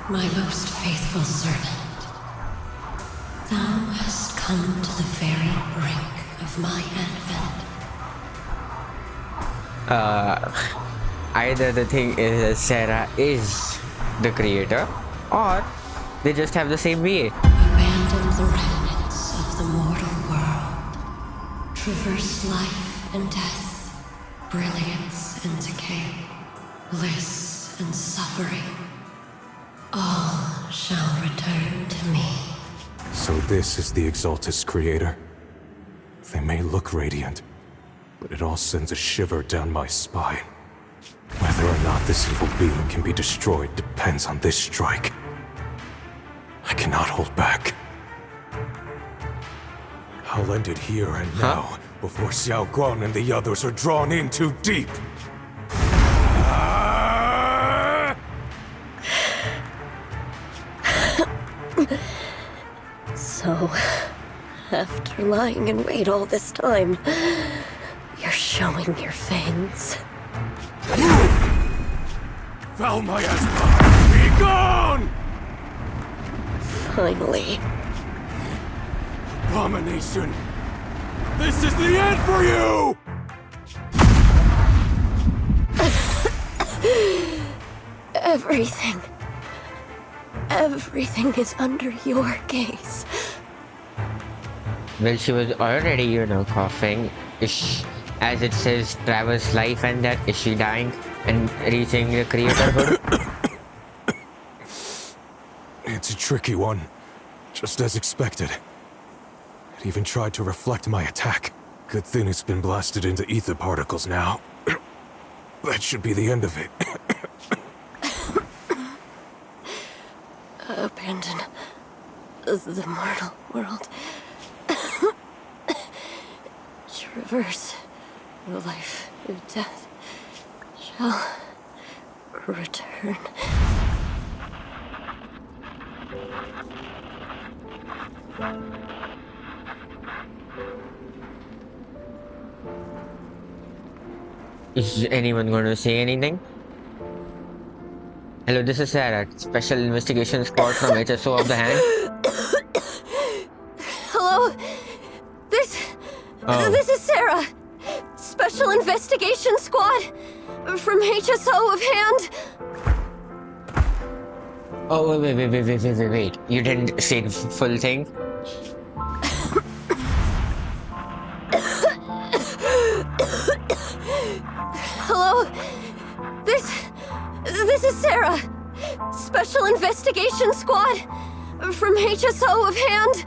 my most faithful servant, thou hast come. come to the very brink of my advent. Either the thing is that Sarah is the creator, or they just have the same VA. Abandon the remnants of the mortal world. Traverse life and death, brilliance and decay, bliss and suffering. All shall return to me. So this is the Exaltus creator. They may look radiant, but it all sends a shiver down my spine. Whether or not this evil being can be destroyed depends on this strike. I cannot hold back. I'll end it here and now, before Xiao Guan and the others are drawn in too deep. So, after lying in wait all this time, you're showing your fangs. Foul miasma! Be gone! Finally. Abomination! This is the end for you! Everything is under your gaze. Well, she was already, coughing. As it says, traverse life and that. Is she dying and reaching the creatorhood? It's a tricky one. Just as expected. It even tried to reflect my attack. Good thing it's been blasted into ether particles now. That should be the end of it. Abandon the mortal world. Traverse life and death shall return. Is anyone going to say anything? Hello, this is Sarah, Special Investigation Squad from HSO of the Hand. Hello? This is Sarah, Special Investigation Squad from HSO of Hand. Oh, wait. You didn't say the full thing? Hello? This is Sarah, Special Investigation Squad from HSO of Hand.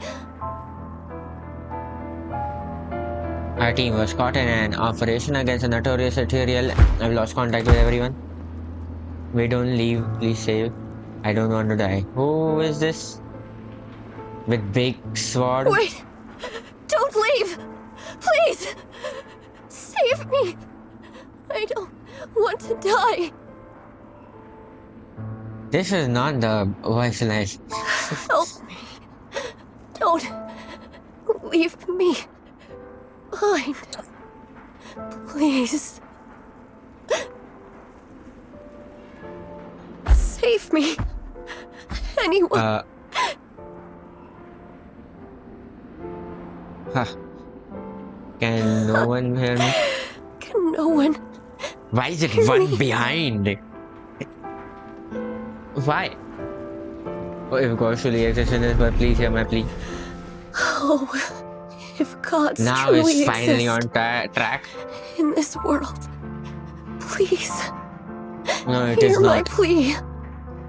Our team was caught in an operation against a notorious ethereal. I've lost contact with everyone. Wait, don't leave. Please save. I don't want to die. Who is this? With big sword? Wait! Don't leave! Please! Save me! I don't want to die. This is not the voice line. Help me. Don't leave me behind. Please. Save me. Anyone. Can no one hear me? Can no one? Why is it one behind? Why? Oh, if God truly exists in this world, please hear my plea. Oh, if God's now truly it's finally on exists track. in this world, please No, it hear is my not. plea.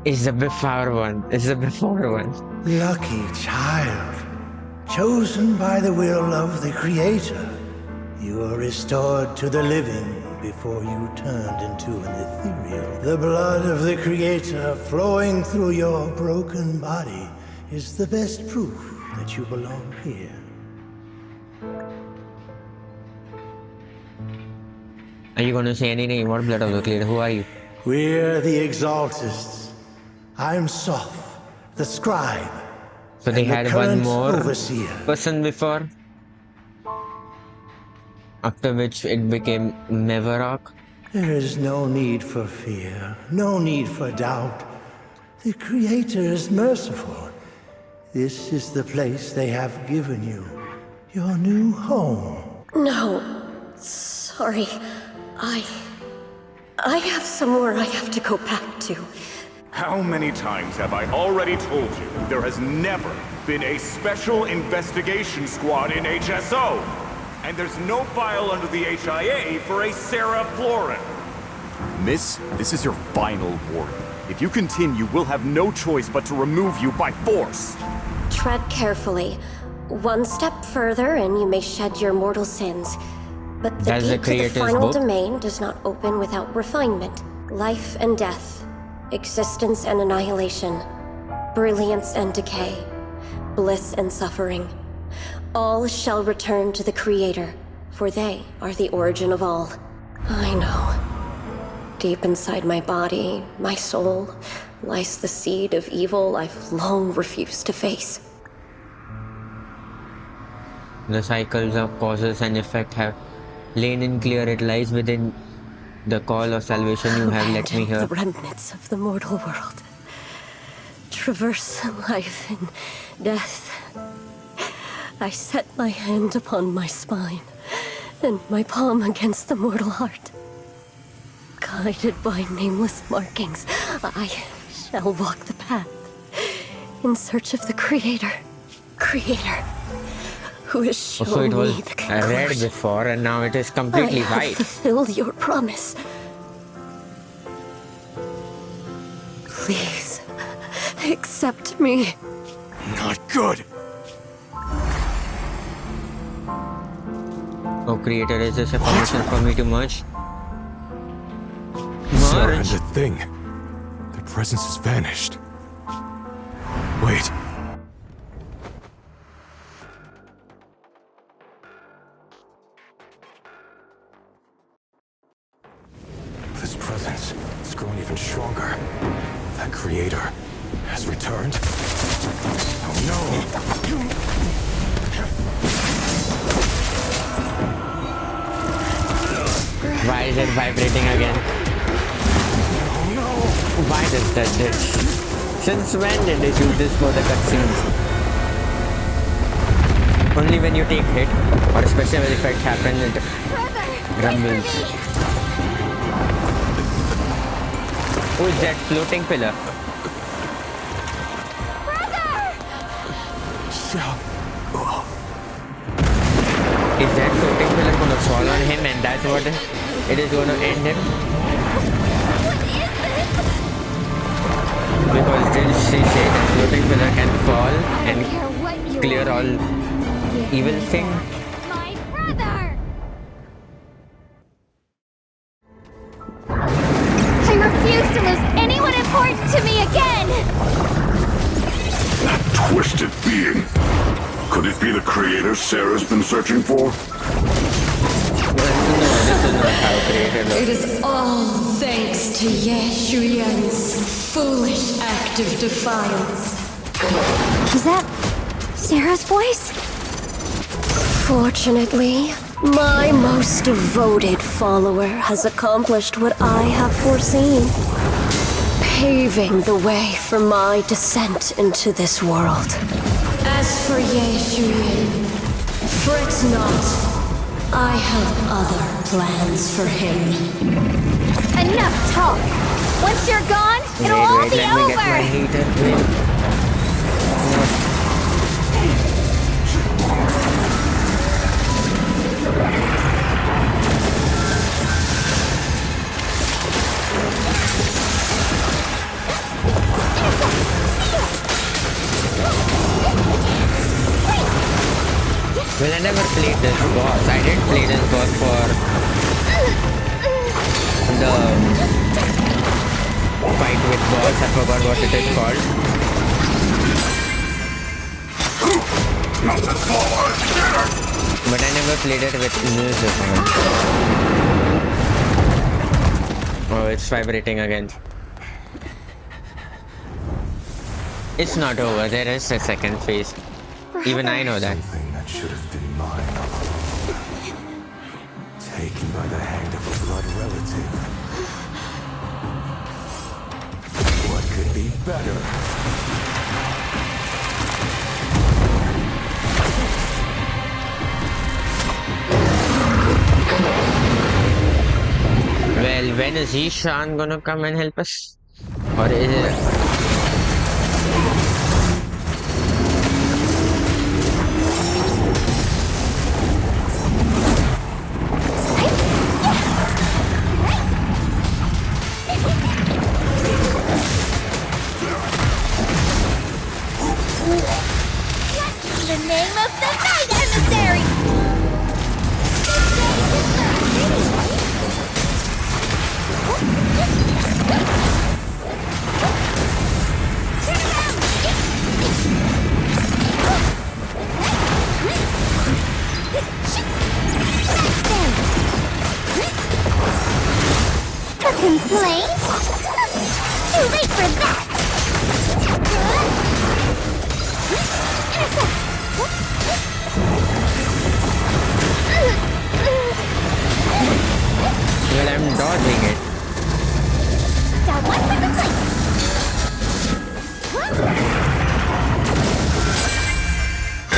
It's the before one. It's the before one. Lucky child, chosen by the will of the Creator, you are restored to the living before you turned into an ethereal. The blood of the Creator flowing through your broken body is the best proof that you belong here. Are you going to say anything about Blood of the Creator? Who are you? We're the Exaltists. I'm Soph, the scribe. So they and the had one current more overseer. person before, after which it became Mevarok. There is no need for fear, no need for doubt. The Creator is merciful, This is the place they have given you. Your new home. No. Sorry. I have somewhere I have to go back to. How many times have I already told you there has never been a special investigation squad in HSO? And there's no file under the HIA for a Sarah Florin. Miss, this is your final warning. If you continue, we'll have no choice but to remove you by force. Tread carefully. One step further and you may shed your mortal sins. But the That's the gate to the creator's final book? domain does not open without refinement. Life and death. Existence and annihilation. Brilliance and decay. Bliss and suffering. All shall return to the Creator, for they are the origin of all. I know. Deep inside my body, my soul, lies the seed of evil I've long refused to face. The cycles of causes and effect have lain in clear. It lies within the call of salvation you have let me hear. The remnants of the mortal world. Traverse life and death. I set my hand upon my spine, and my palm against the mortal heart. Guided by nameless markings, I shall walk the path, in search of the Creator. Creator, who has shown So it was me the red conclusion. before and now it is completely I have white. fulfilled your promise. Please, accept me. Not good. Oh, Creator, is this a permission for me to merge? Sarah and Merge? the thing. Their presence has vanished. Wait. This presence has grown even stronger. That creator has returned. Oh no! Why is it vibrating again? Why does that do? Since when did they do this for the cutscenes? Only when you take hit or a special effect happens, it rumbles. Who is that floating pillar? Is that floating pillar gonna fall on him and that's what it is gonna end him? Because didn't she say that floating pillar can fall and clear all evil thing? My brother! I refuse to lose anyone important to me again! That twisted being. Could it be the creator Sarah's been searching for? It is all thanks to Ye Shuyan's foolish act of defiance. Was that Sarah's voice? Fortunately, my most devoted follower has accomplished what I have foreseen, paving the way for my descent into this world. As for Ye Shuyan, fret not. I have other plans for him. Enough talk! Once you're gone, it'll all be let me get my over! heater. Well, I never played this boss. I did play this boss for the fight with boss. I forgot what it is called. But I never played it with music. Oh, it's vibrating again. It's not over. There is a second phase. Even I know that. Something that should have been mine. Taken by the hand of a blood relative. What could be better? Well, when is Ishan gonna come and help us? Or is it... The name of the night emissary! A complaint? Too late for that! Well, I'm dodging it. Now what for the plate?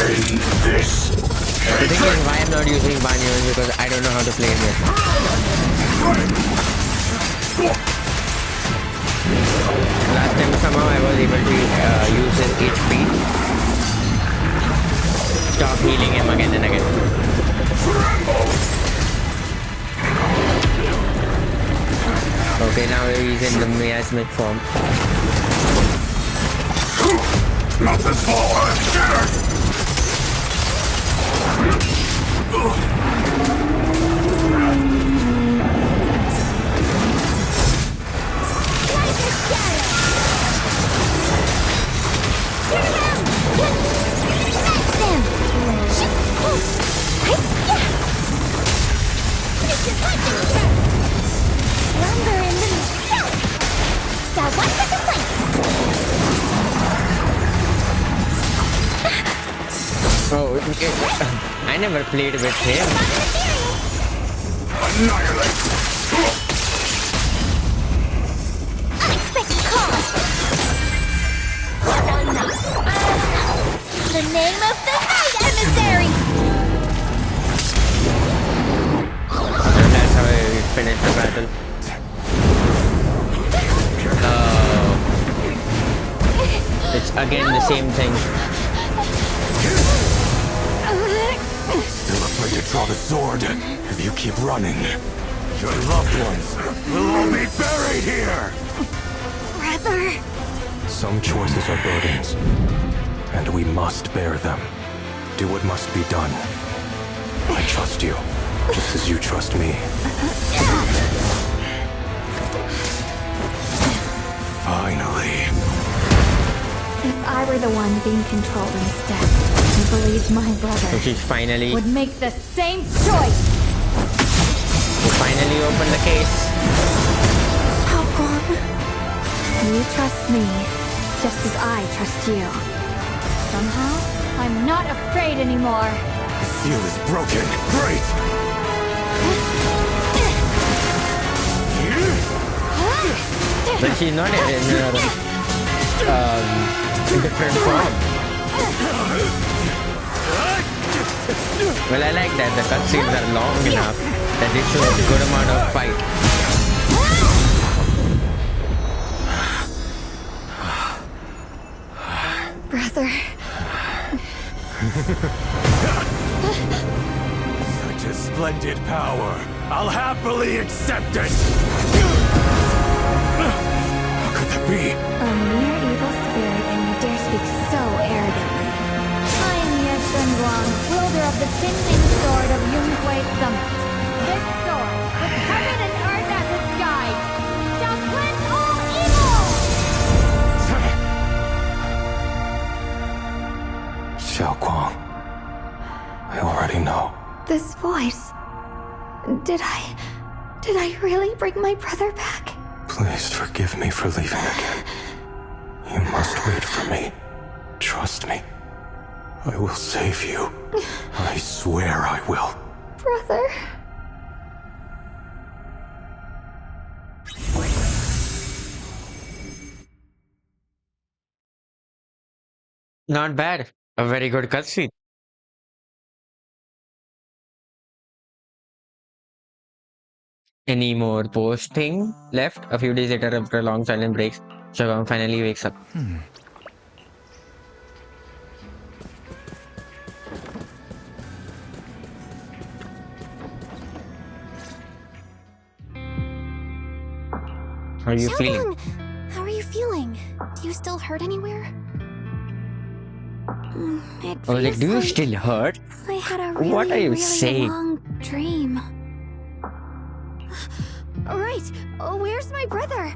End this. The thing is, why I'm not using Banyo is because I don't know how to play this. Last time somehow I was able to use his HP. Stop healing him again and again. Okay, now he's in the miasmic form. Not this far, I'm scared! Lumber in the south! Now what for the plate? Oh, I never played with him. Annihilate! Unexpected call! The name of the night emissary! And that's how I finished the battle. Oh. It's again the same thing. You look like to draw the sword. If you keep running, your loved ones will all be buried here! Brother! Some choices are burdens, and we must bear them. Do what must be done. I trust you, just as you trust me. Finally. If I were the one being controlled instead, I believe my brother So she's finally would make the same choice! we finally opened the case. How long? You trust me, just as I trust you. Somehow, I'm not afraid anymore. The seal is broken. Great! But she's not in a different form. Well, I like that the cutscenes are long enough that they show a good amount of fight. Brother. Such a splendid power. I'll happily accept it! How could that be? A mere evil spirit, and you dare speak so arrogantly. I am Ye Shenguang, wielder of the Qingming Sword of Yunhui Summit. This sword, with heaven and earth as its guide, shall cleanse all evil! Xiaoguang, I already know. This voice... Did I really bring my brother back? Please forgive me for leaving again. You must wait for me. Trust me. I will save you. I swear I will. Brother... Not bad. A very good cutscene. any more post thing left. A few days later, after a long silent breaks, Shagong finally wakes up. How are you feeling? How are you feeling? Do you still hurt anywhere? It Oh, like, feels do you like still hurt? I had a really, What are you really saying? long dream. Right. Where's my brother?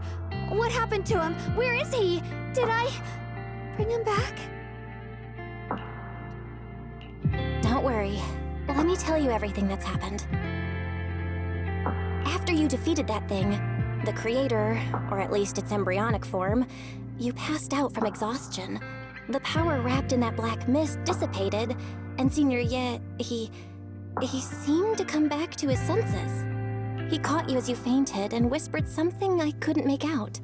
What happened to him? Where is he? Did I bring him back? Don't worry. Let me tell you everything that's happened. After you defeated that thing, the creator, or at least its embryonic form, you passed out from exhaustion. The power wrapped in that black mist dissipated, and Senior Ye, he seemed to come back to his senses. He caught you as you fainted and whispered something I couldn't make out.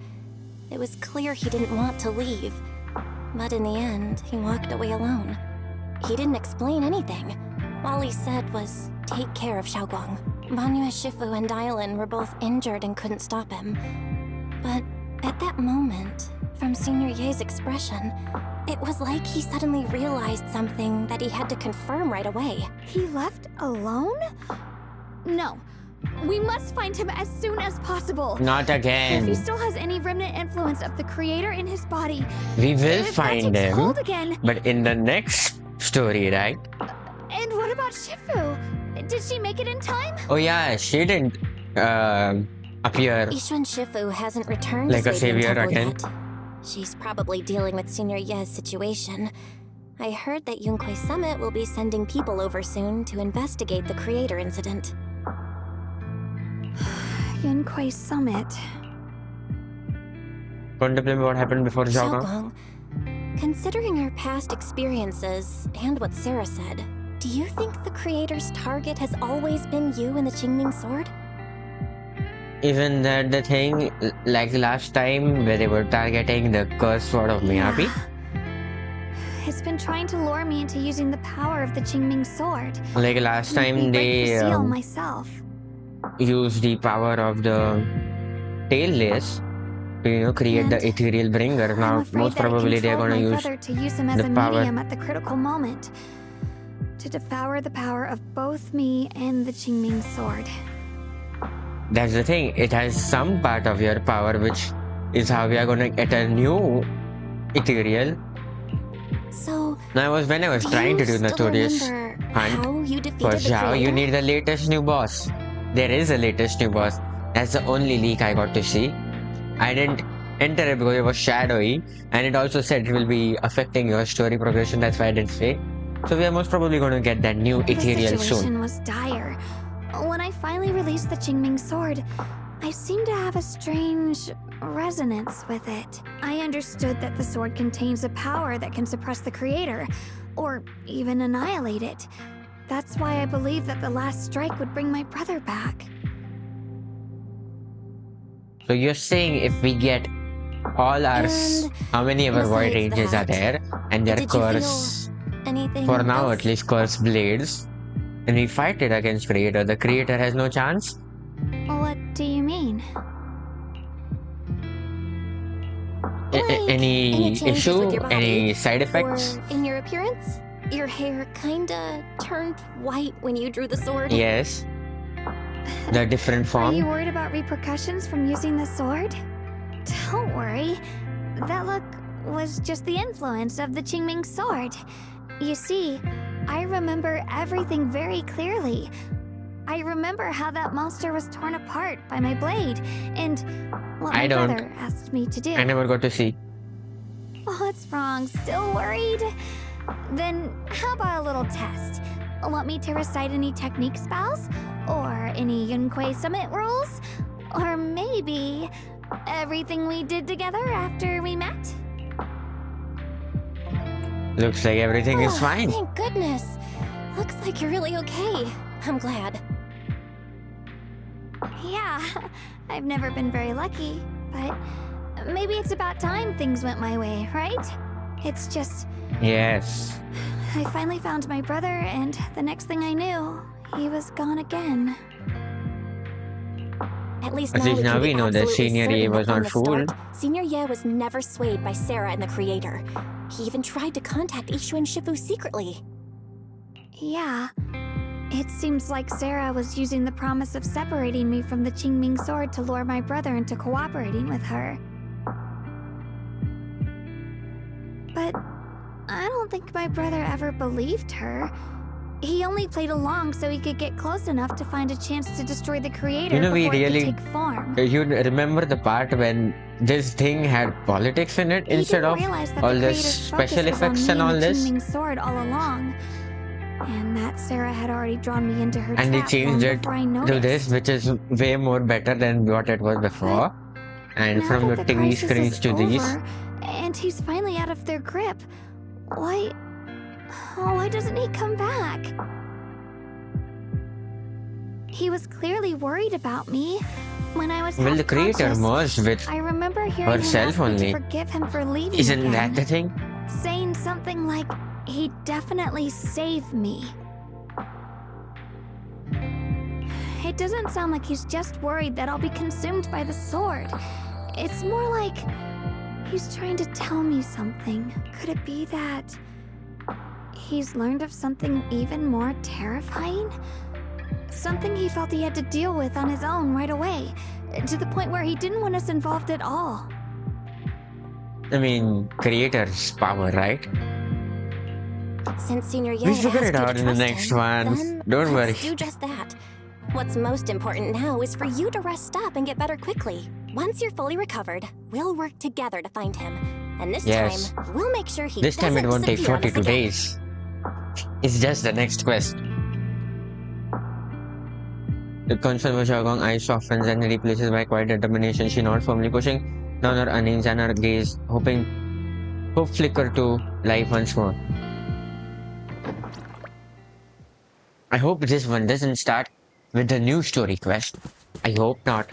It was clear he didn't want to leave, but in the end, he walked away alone. He didn't explain anything. All he said was, take care of Xiaogong. Banyue, Shifu, and Dylan were both injured and couldn't stop him. But at that moment, from Senior Ye's expression, it was like he suddenly realized something that he had to confirm right away. He left alone? No. We must find him as soon as possible. Not again. If he still has any remnant influence of the creator in his body, We will if that find takes him, hold again. but in the next story, right? And what about Shifu? Did she make it in time? Oh yeah, she didn't appear Ishuan Shifu hasn't returned like to a Stadium savior Temple again. yet. She's probably dealing with Senior Ye's situation. I heard that Yunkwei Summit will be sending people over soon to investigate the creator incident. Yunkwei Summit. Contemplate what happened before Xiaogong. Xiaogong, considering your past experiences and what Sarah said, do you think the creator's target has always been you and the Qingming sword? Isn't that the thing, like last time, where they were targeting the cursed sword of Miyabi? It's been trying to lure me into using the power of the Qingming sword. Like last Make me time, break the they seal myself. used the power of the tailless to, you know, create the ethereal bringer. Now, Afraid most that it probably they're controlled gonna my use brother to use him as the a power. medium at the critical moment. To devour the power of both me and the Qingming sword. That's the thing. It has some part of your power, which is how we are gonna get a new ethereal. So, Now, when I was do trying you to do still notorious remember hunt how you for defeated the Zhao, you creator? need the latest new boss. There is a latest new boss. That's the only leak I got to see. I didn't enter it because it was shadowy, and it also said it will be affecting your story progression. That's why I didn't say. So we are most probably going to get that new ethereal The situation soon. was dire. When I finally released the Qingming sword, I seemed to have a strange resonance with it. I understood that the sword contains a power that can suppress the creator, or even annihilate it. That's why I believed that the last strike would bring my brother back. So you're saying if we get all our how many ever void besides ranges are that, there, and their did you feel curse, anything for now else? at least, curse blades, and we fight it against creator, the creator has no chance? What do you mean? Any changes issue? with your body, Any side effects? Or in your appearance? Your hair kinda turned white when you drew the sword. Yes. The different Are you form. worried about repercussions from using the sword? Don't worry. That look was just the influence of the Qingming sword. You see, I remember everything very clearly. I remember how that monster was torn apart by my blade, and what my I don't. brother asked me to do. I never got to see. What's wrong? Still worried? Then how about a little test? Want me to recite any technique spells? Or any Yunkwei Summit rules? Or maybe everything we did together after we met? Looks like everything is fine. Thank goodness. Looks like you're really okay. I'm glad. Yeah, I've never been very lucky, but maybe it's about time things went my way, right? It's just, Yes. I finally found my brother, and the next thing I knew, he was gone again. At least At now least we now can we be know that absolutely Senior Ye certain was that from not the fooled. start, Senior Ye was never swayed by Sarah and the Creator. He even tried to contact Ishu and Shifu secretly. Yeah. It seems like Sarah was using the promise of separating me from the Qingming sword to lure my brother into cooperating with her. But I don't think my brother ever believed her. He only played along so he could get close enough to find a chance to destroy the Creator We before it really. could take form. You remember the part when this thing had politics in it instead of all the this Creator's focus special was on effects me and all and the this? Qingming sword all along. And that Sarah had already drawn me into her And they trap long changed it before I to noticed. this, which is way more better than what it was before. And Now from that the the TV crisis screens is to these. over, and he's finally out of their grip, why doesn't he come back? He was clearly worried about me. When I was Well, the Creator half-conscious, merged with I remember hearing him herself ask me only. to forgive him for leaving Isn't again, that the thing? saying something like, he'd definitely save me. It doesn't sound like he's just worried that I'll be consumed by the sword. It's more like he's trying to tell me something. Could it be that he's learned of something even more terrifying? Something he felt he had to deal with on his own right away, to the point where he didn't want us involved at all. I mean, Creator's power, right? Since Senior Ye We'll figure asked it you out to in the trust next him, one. then Don't worry. let's do just that. What's most important now is for you to rest up and get better quickly. Once you're fully recovered, we'll work together to find him. And this Yes. time, we'll make sure he This time it doesn't won't take disappear on us 42 again. days. It's just the next quest. The concern for Xiaogong eyes softens and replaces by quiet determination. She nods firmly, pushing down her earnings and her gaze, hope flicker to life once more. I hope this one doesn't start with the new story quest. I hope not.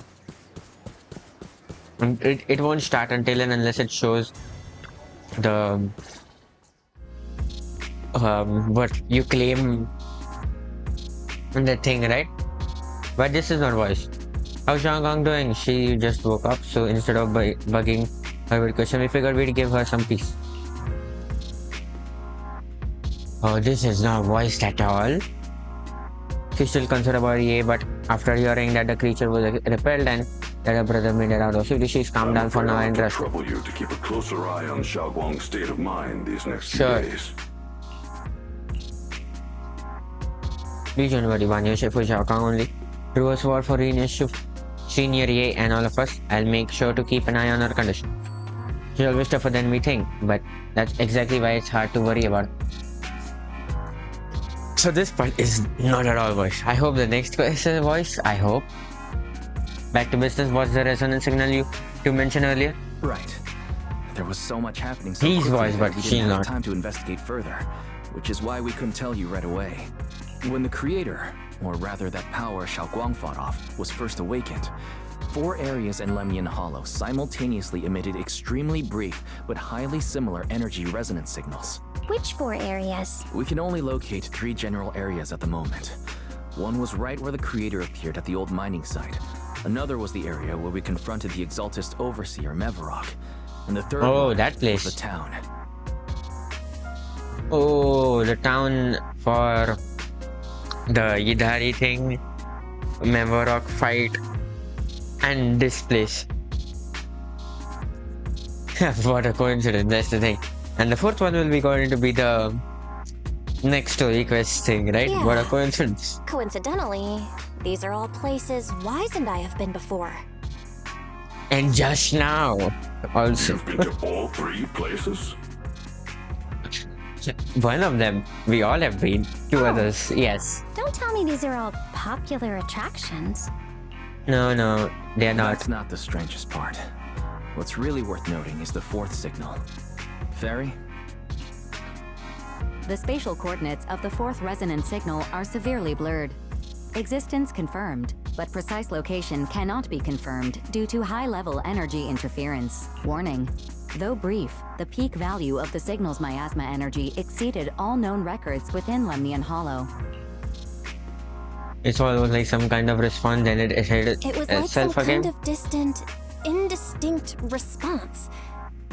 It won't start until and unless it shows the what you claim the thing, right? But this is not voice. How's Xiaogong doing? She just woke up, so instead of bugging her with question, we figured we'd give her some peace. Oh, this is not voiced at all. She's still concerned about Ye, but after hearing that the creature was repelled and that her brother made it out of safety, she's calmed down for now and rested. Trouble you to keep a closer eye on Xiaoguang's state of mind these next few Sure. days. Please don't worry, Banyo Shifu Xiaokang only drew a sword for Senior Ye and all of us. I'll make sure to keep an eye on her condition. She's always tougher than we think, but that's exactly why it's hard to worry about. So this part is not at all voice. I hope the next quest is voice. I hope. Back to business. What's the resonance signal you mentioned earlier? Right. There was so much happening so He's quickly voice, that but we she's didn't have not. time to investigate further, which is why we couldn't tell you right away. When the Creator, or rather that power Xiaoguang fought off, was first awakened, 4 areas in Lemian Hollow simultaneously emitted extremely brief but highly similar energy resonance signals. Which 4 areas? We can only locate 3 general areas at the moment. One was right where the Creator appeared at the old mining site. Another was the area where we confronted the Exaltist Overseer Mevarok. And the third Oh, one that place. was the town. Oh, the town for the Yidari thing, Mevarok fight, and this place. What a coincidence, that's the thing. And the 4th one will be going to be the next story quest thing, right? Yeah. What a coincidence. Coincidentally, these are all places Wise and I have been before. And just now, also. You've been to all 3 places? One of them, we all have been. 2 others, yes. Don't tell me these are all popular attractions. No, they're not. That's not the strangest part. What's really worth noting is the 4th signal. Fairy? The spatial coordinates of the 4th resonance signal are severely blurred. Existence confirmed, but precise location cannot be confirmed due to high-level energy interference. Warning. Though brief, the peak value of the signal's miasma energy exceeded all known records within Lemnian Hollow. It's almost like some kind of response, then it hid It was like some itself again. kind of distant, indistinct response.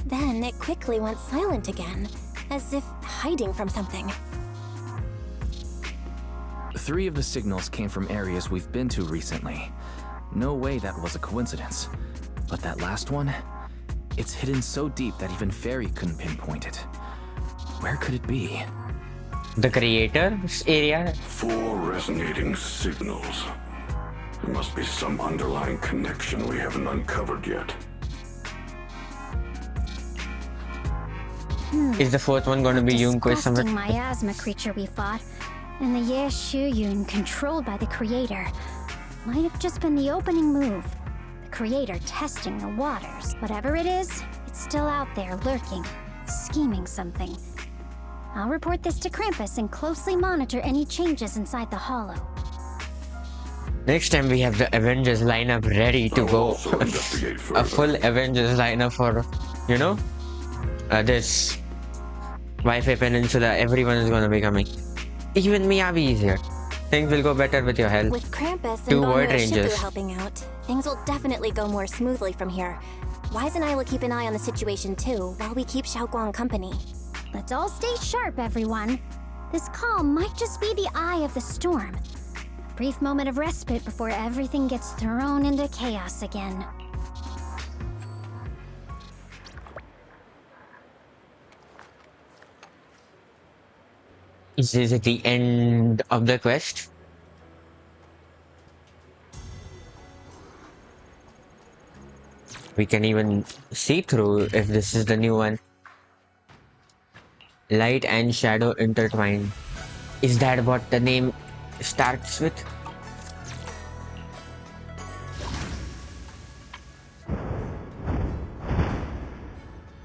Then it quickly went silent again, as if hiding from something. 3 of the signals came from areas we've been to recently. No way that was a coincidence. But that last one, it's hidden so deep that even Fairy couldn't pinpoint it. Where could it be? The creator's area? 4 resonating signals. There must be some underlying connection we haven't uncovered yet. Is the 4th one going to be Yunko somewhere? Disgusting miasma creature we fought, and the Ye Shuyun controlled by the creator. Might have just been the opening move. The creator testing the waters. Whatever it is, it's still out there lurking, scheming something. I'll report this to Krampus and closely monitor any changes inside the hollow. Next time we have the Avengers lineup ready to go. A full Avengers lineup for, you know, this Wi-Fi Peninsula. Everyone is going to be coming. Even Miyabi is here. Things will go better with your help. With Krampus and 2 Bono Void and Shifu Rangers. helping out, things will definitely go more smoothly from here. Wise and I will keep an eye on the situation too, while we keep Xiaoguang company. Let's all stay sharp, everyone. This calm might just be the eye of the storm. A brief moment of respite before everything gets thrown into chaos again. Is this at the end of the quest? We can even see through if this is the new one. Light and shadow intertwined. Is that what the name starts with?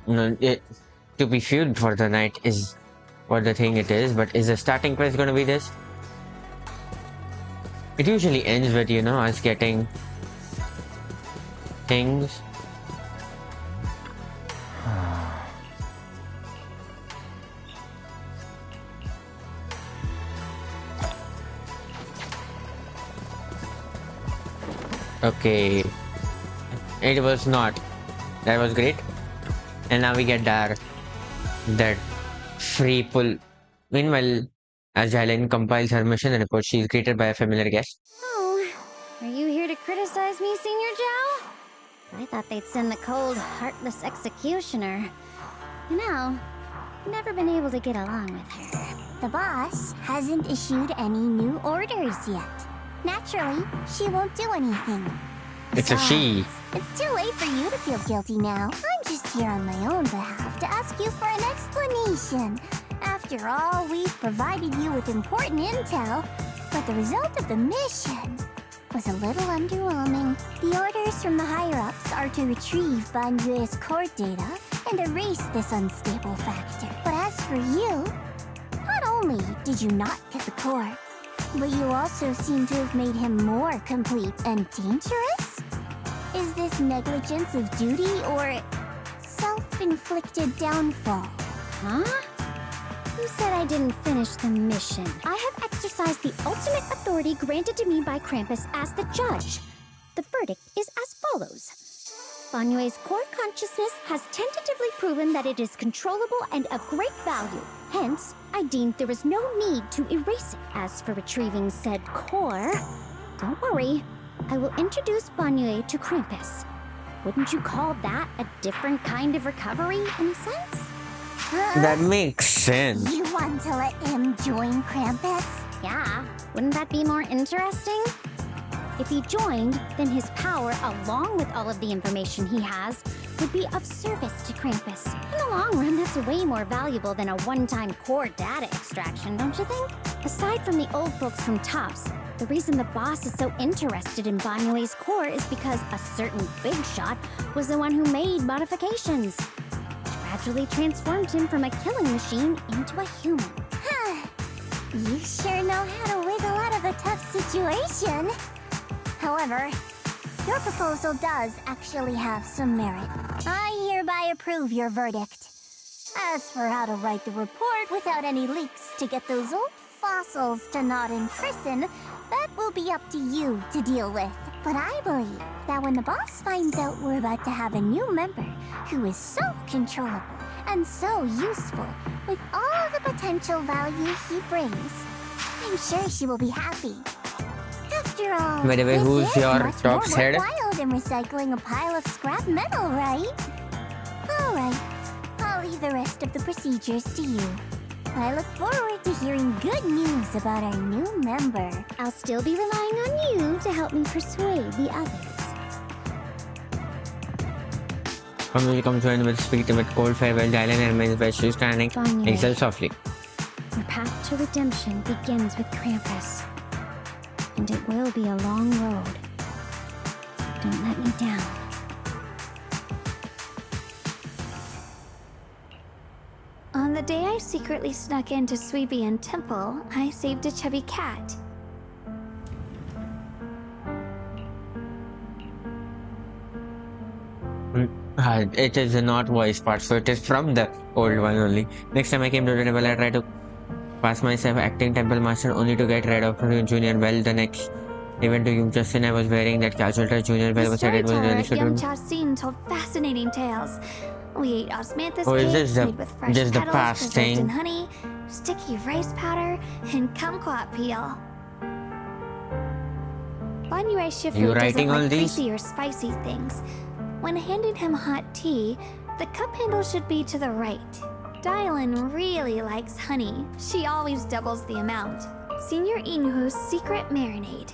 No, to be fueled for the night is what the thing it is, but is the starting quest gonna be this? It usually ends with, you know, us getting things. Okay, it was not. That was great. And now we get that free pull. Meanwhile, as Jalen compiles her mission report, she is greeted by a familiar guest. Oh, are you here to criticize me, Senior Zhao? I thought they'd send the cold, heartless executioner. You know, I've never been able to get along with her. The boss hasn't issued any new orders yet. Naturally, she won't do anything. It's a she. It's too late for you to feel guilty now. I'm just here on my own behalf to ask you for an explanation. After all, we've provided you with important intel, but the result of the mission was a little underwhelming. The orders from the higher-ups are to retrieve Ban Yue's core data and erase this unstable factor. But as for you, not only did you not get the core, but you also seem to have made him more complete and dangerous? Is this negligence of duty or self-inflicted downfall? Huh? Who said I didn't finish the mission? I have exercised the ultimate authority granted to me by Krampus as the judge. The verdict is as follows. Ban Yue's core consciousness has tentatively proven that it is controllable and of great value. Hence, I deemed there is no need to erase it. As for retrieving said core, don't worry. I will introduce Ban Yue to Krampus. Wouldn't you call that a different kind of recovery, in a sense? That makes sense. You want to let him join Krampus? Yeah, wouldn't that be more interesting? If he joined, then his power, along with all of the information he has, would be of service to Krampus. In the long run, that's way more valuable than a one-time core data extraction, don't you think? Aside from the old folks from TOPS, the reason the boss is so interested in Ban Yue's core is because a certain big shot was the one who made modifications. Gradually transformed him from a killing machine into a human. You sure know how to wiggle out of a tough situation. However, your proposal does actually have some merit. I hereby approve your verdict. As for how to write the report without any leaks to get those old fossils to not in prison, that will be up to you to deal with. But I believe that when the boss finds out we're about to have a new member who is so controllable and so useful with all the potential value he brings, I'm sure she will be happy. After all, by the way, this who's is your much top more head? worthwhile than recycling a pile of scrap metal, right? Alright, I'll leave the rest of the procedures to you. I look forward to hearing good news about our new member. I'll still be relying on you to help me persuade the others. Come will come join with speak with cold farewell. Dylan remains where she's standing. Exhale softly. Your path to redemption begins with Krampus. And it will be a long road. Don't let me down. On the day I secretly snuck into Sweebian Temple, I saved a chubby cat. It is not voice part, so it is from the old one only. Next time I came to the temple, I tried to pass myself acting temple master only to get rid of Junior Well. The next event to you, Justin, I was wearing that casual dress. Junior Well was said it was really Yum suitable. Chasin told fascinating tales. We ate osmanthus Oh, is cakes this made with fresh just the petals past preserved in thing? honey, sticky rice powder, and kumquat peel. Banyue Shifu You doesn't writing all like these? greasy or spicy things. When handing him hot tea, the cup handle should be to the right. Dylan really likes honey. She always doubles the amount. Senior Inhu's secret marinade.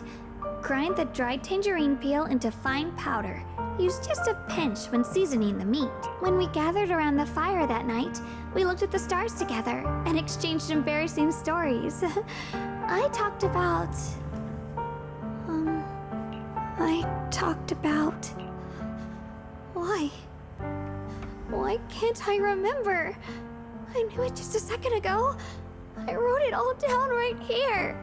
Grind the dried tangerine peel into fine powder. Use just a pinch when seasoning the meat. When we gathered around the fire that night, we looked at the stars together and exchanged embarrassing stories. I talked about... Why can't I remember? I knew it just a second ago. I wrote it all down right here.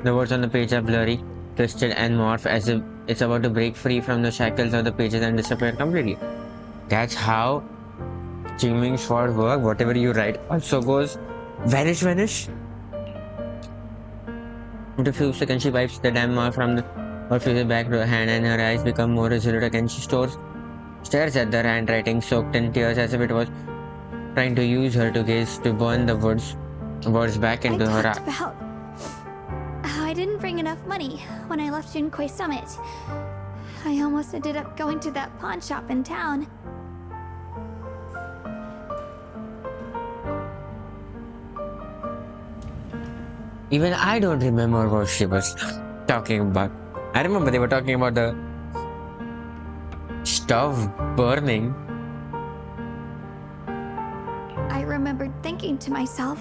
The words on the page are blurry, twisted, and morph as if it's about to break free from the shackles of the pages and disappear completely. That's how Jingming sword work. Whatever you write also goes vanish. After a few seconds, she wipes the damn mark from her face back to her hand, and her eyes become more resolute again. She stares at the handwriting soaked in tears as if it was trying to use her to gaze to burn the words back into her talked eyes. about how I didn't bring enough money when I left Jinkui Summit. I almost ended up going to that pawn shop in town. Even I don't remember what she was talking about. I remember they were talking about the stove burning. I remembered thinking to myself,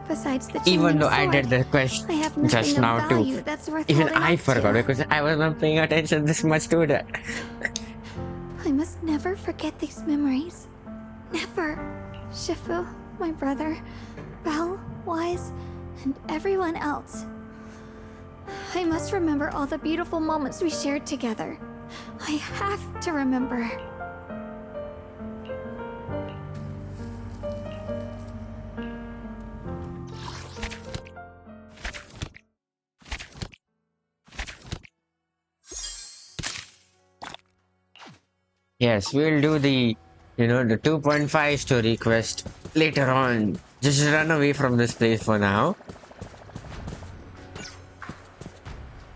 besides the Even Qingming though I sword, did the question I have nothing just of now value too. that's worth Even holding I on forgot to. because I was not paying attention this much to that. I must never forget these memories. Never. Shifu, my brother, Belle, Wise, and everyone else. I must remember all the beautiful moments we shared together. I have to remember. Yes, we'll do the 2.5 story quest later on. Just run away from this place for now.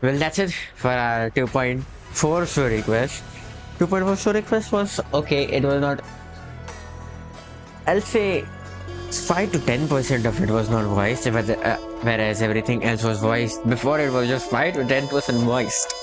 Well, that's it for our 2.4 story quest. 2.4 story quest was okay. It was not. I'll say 5 to 10% of it was not voiced, whereas everything else was voiced. Before it was just 5 to 10% voiced.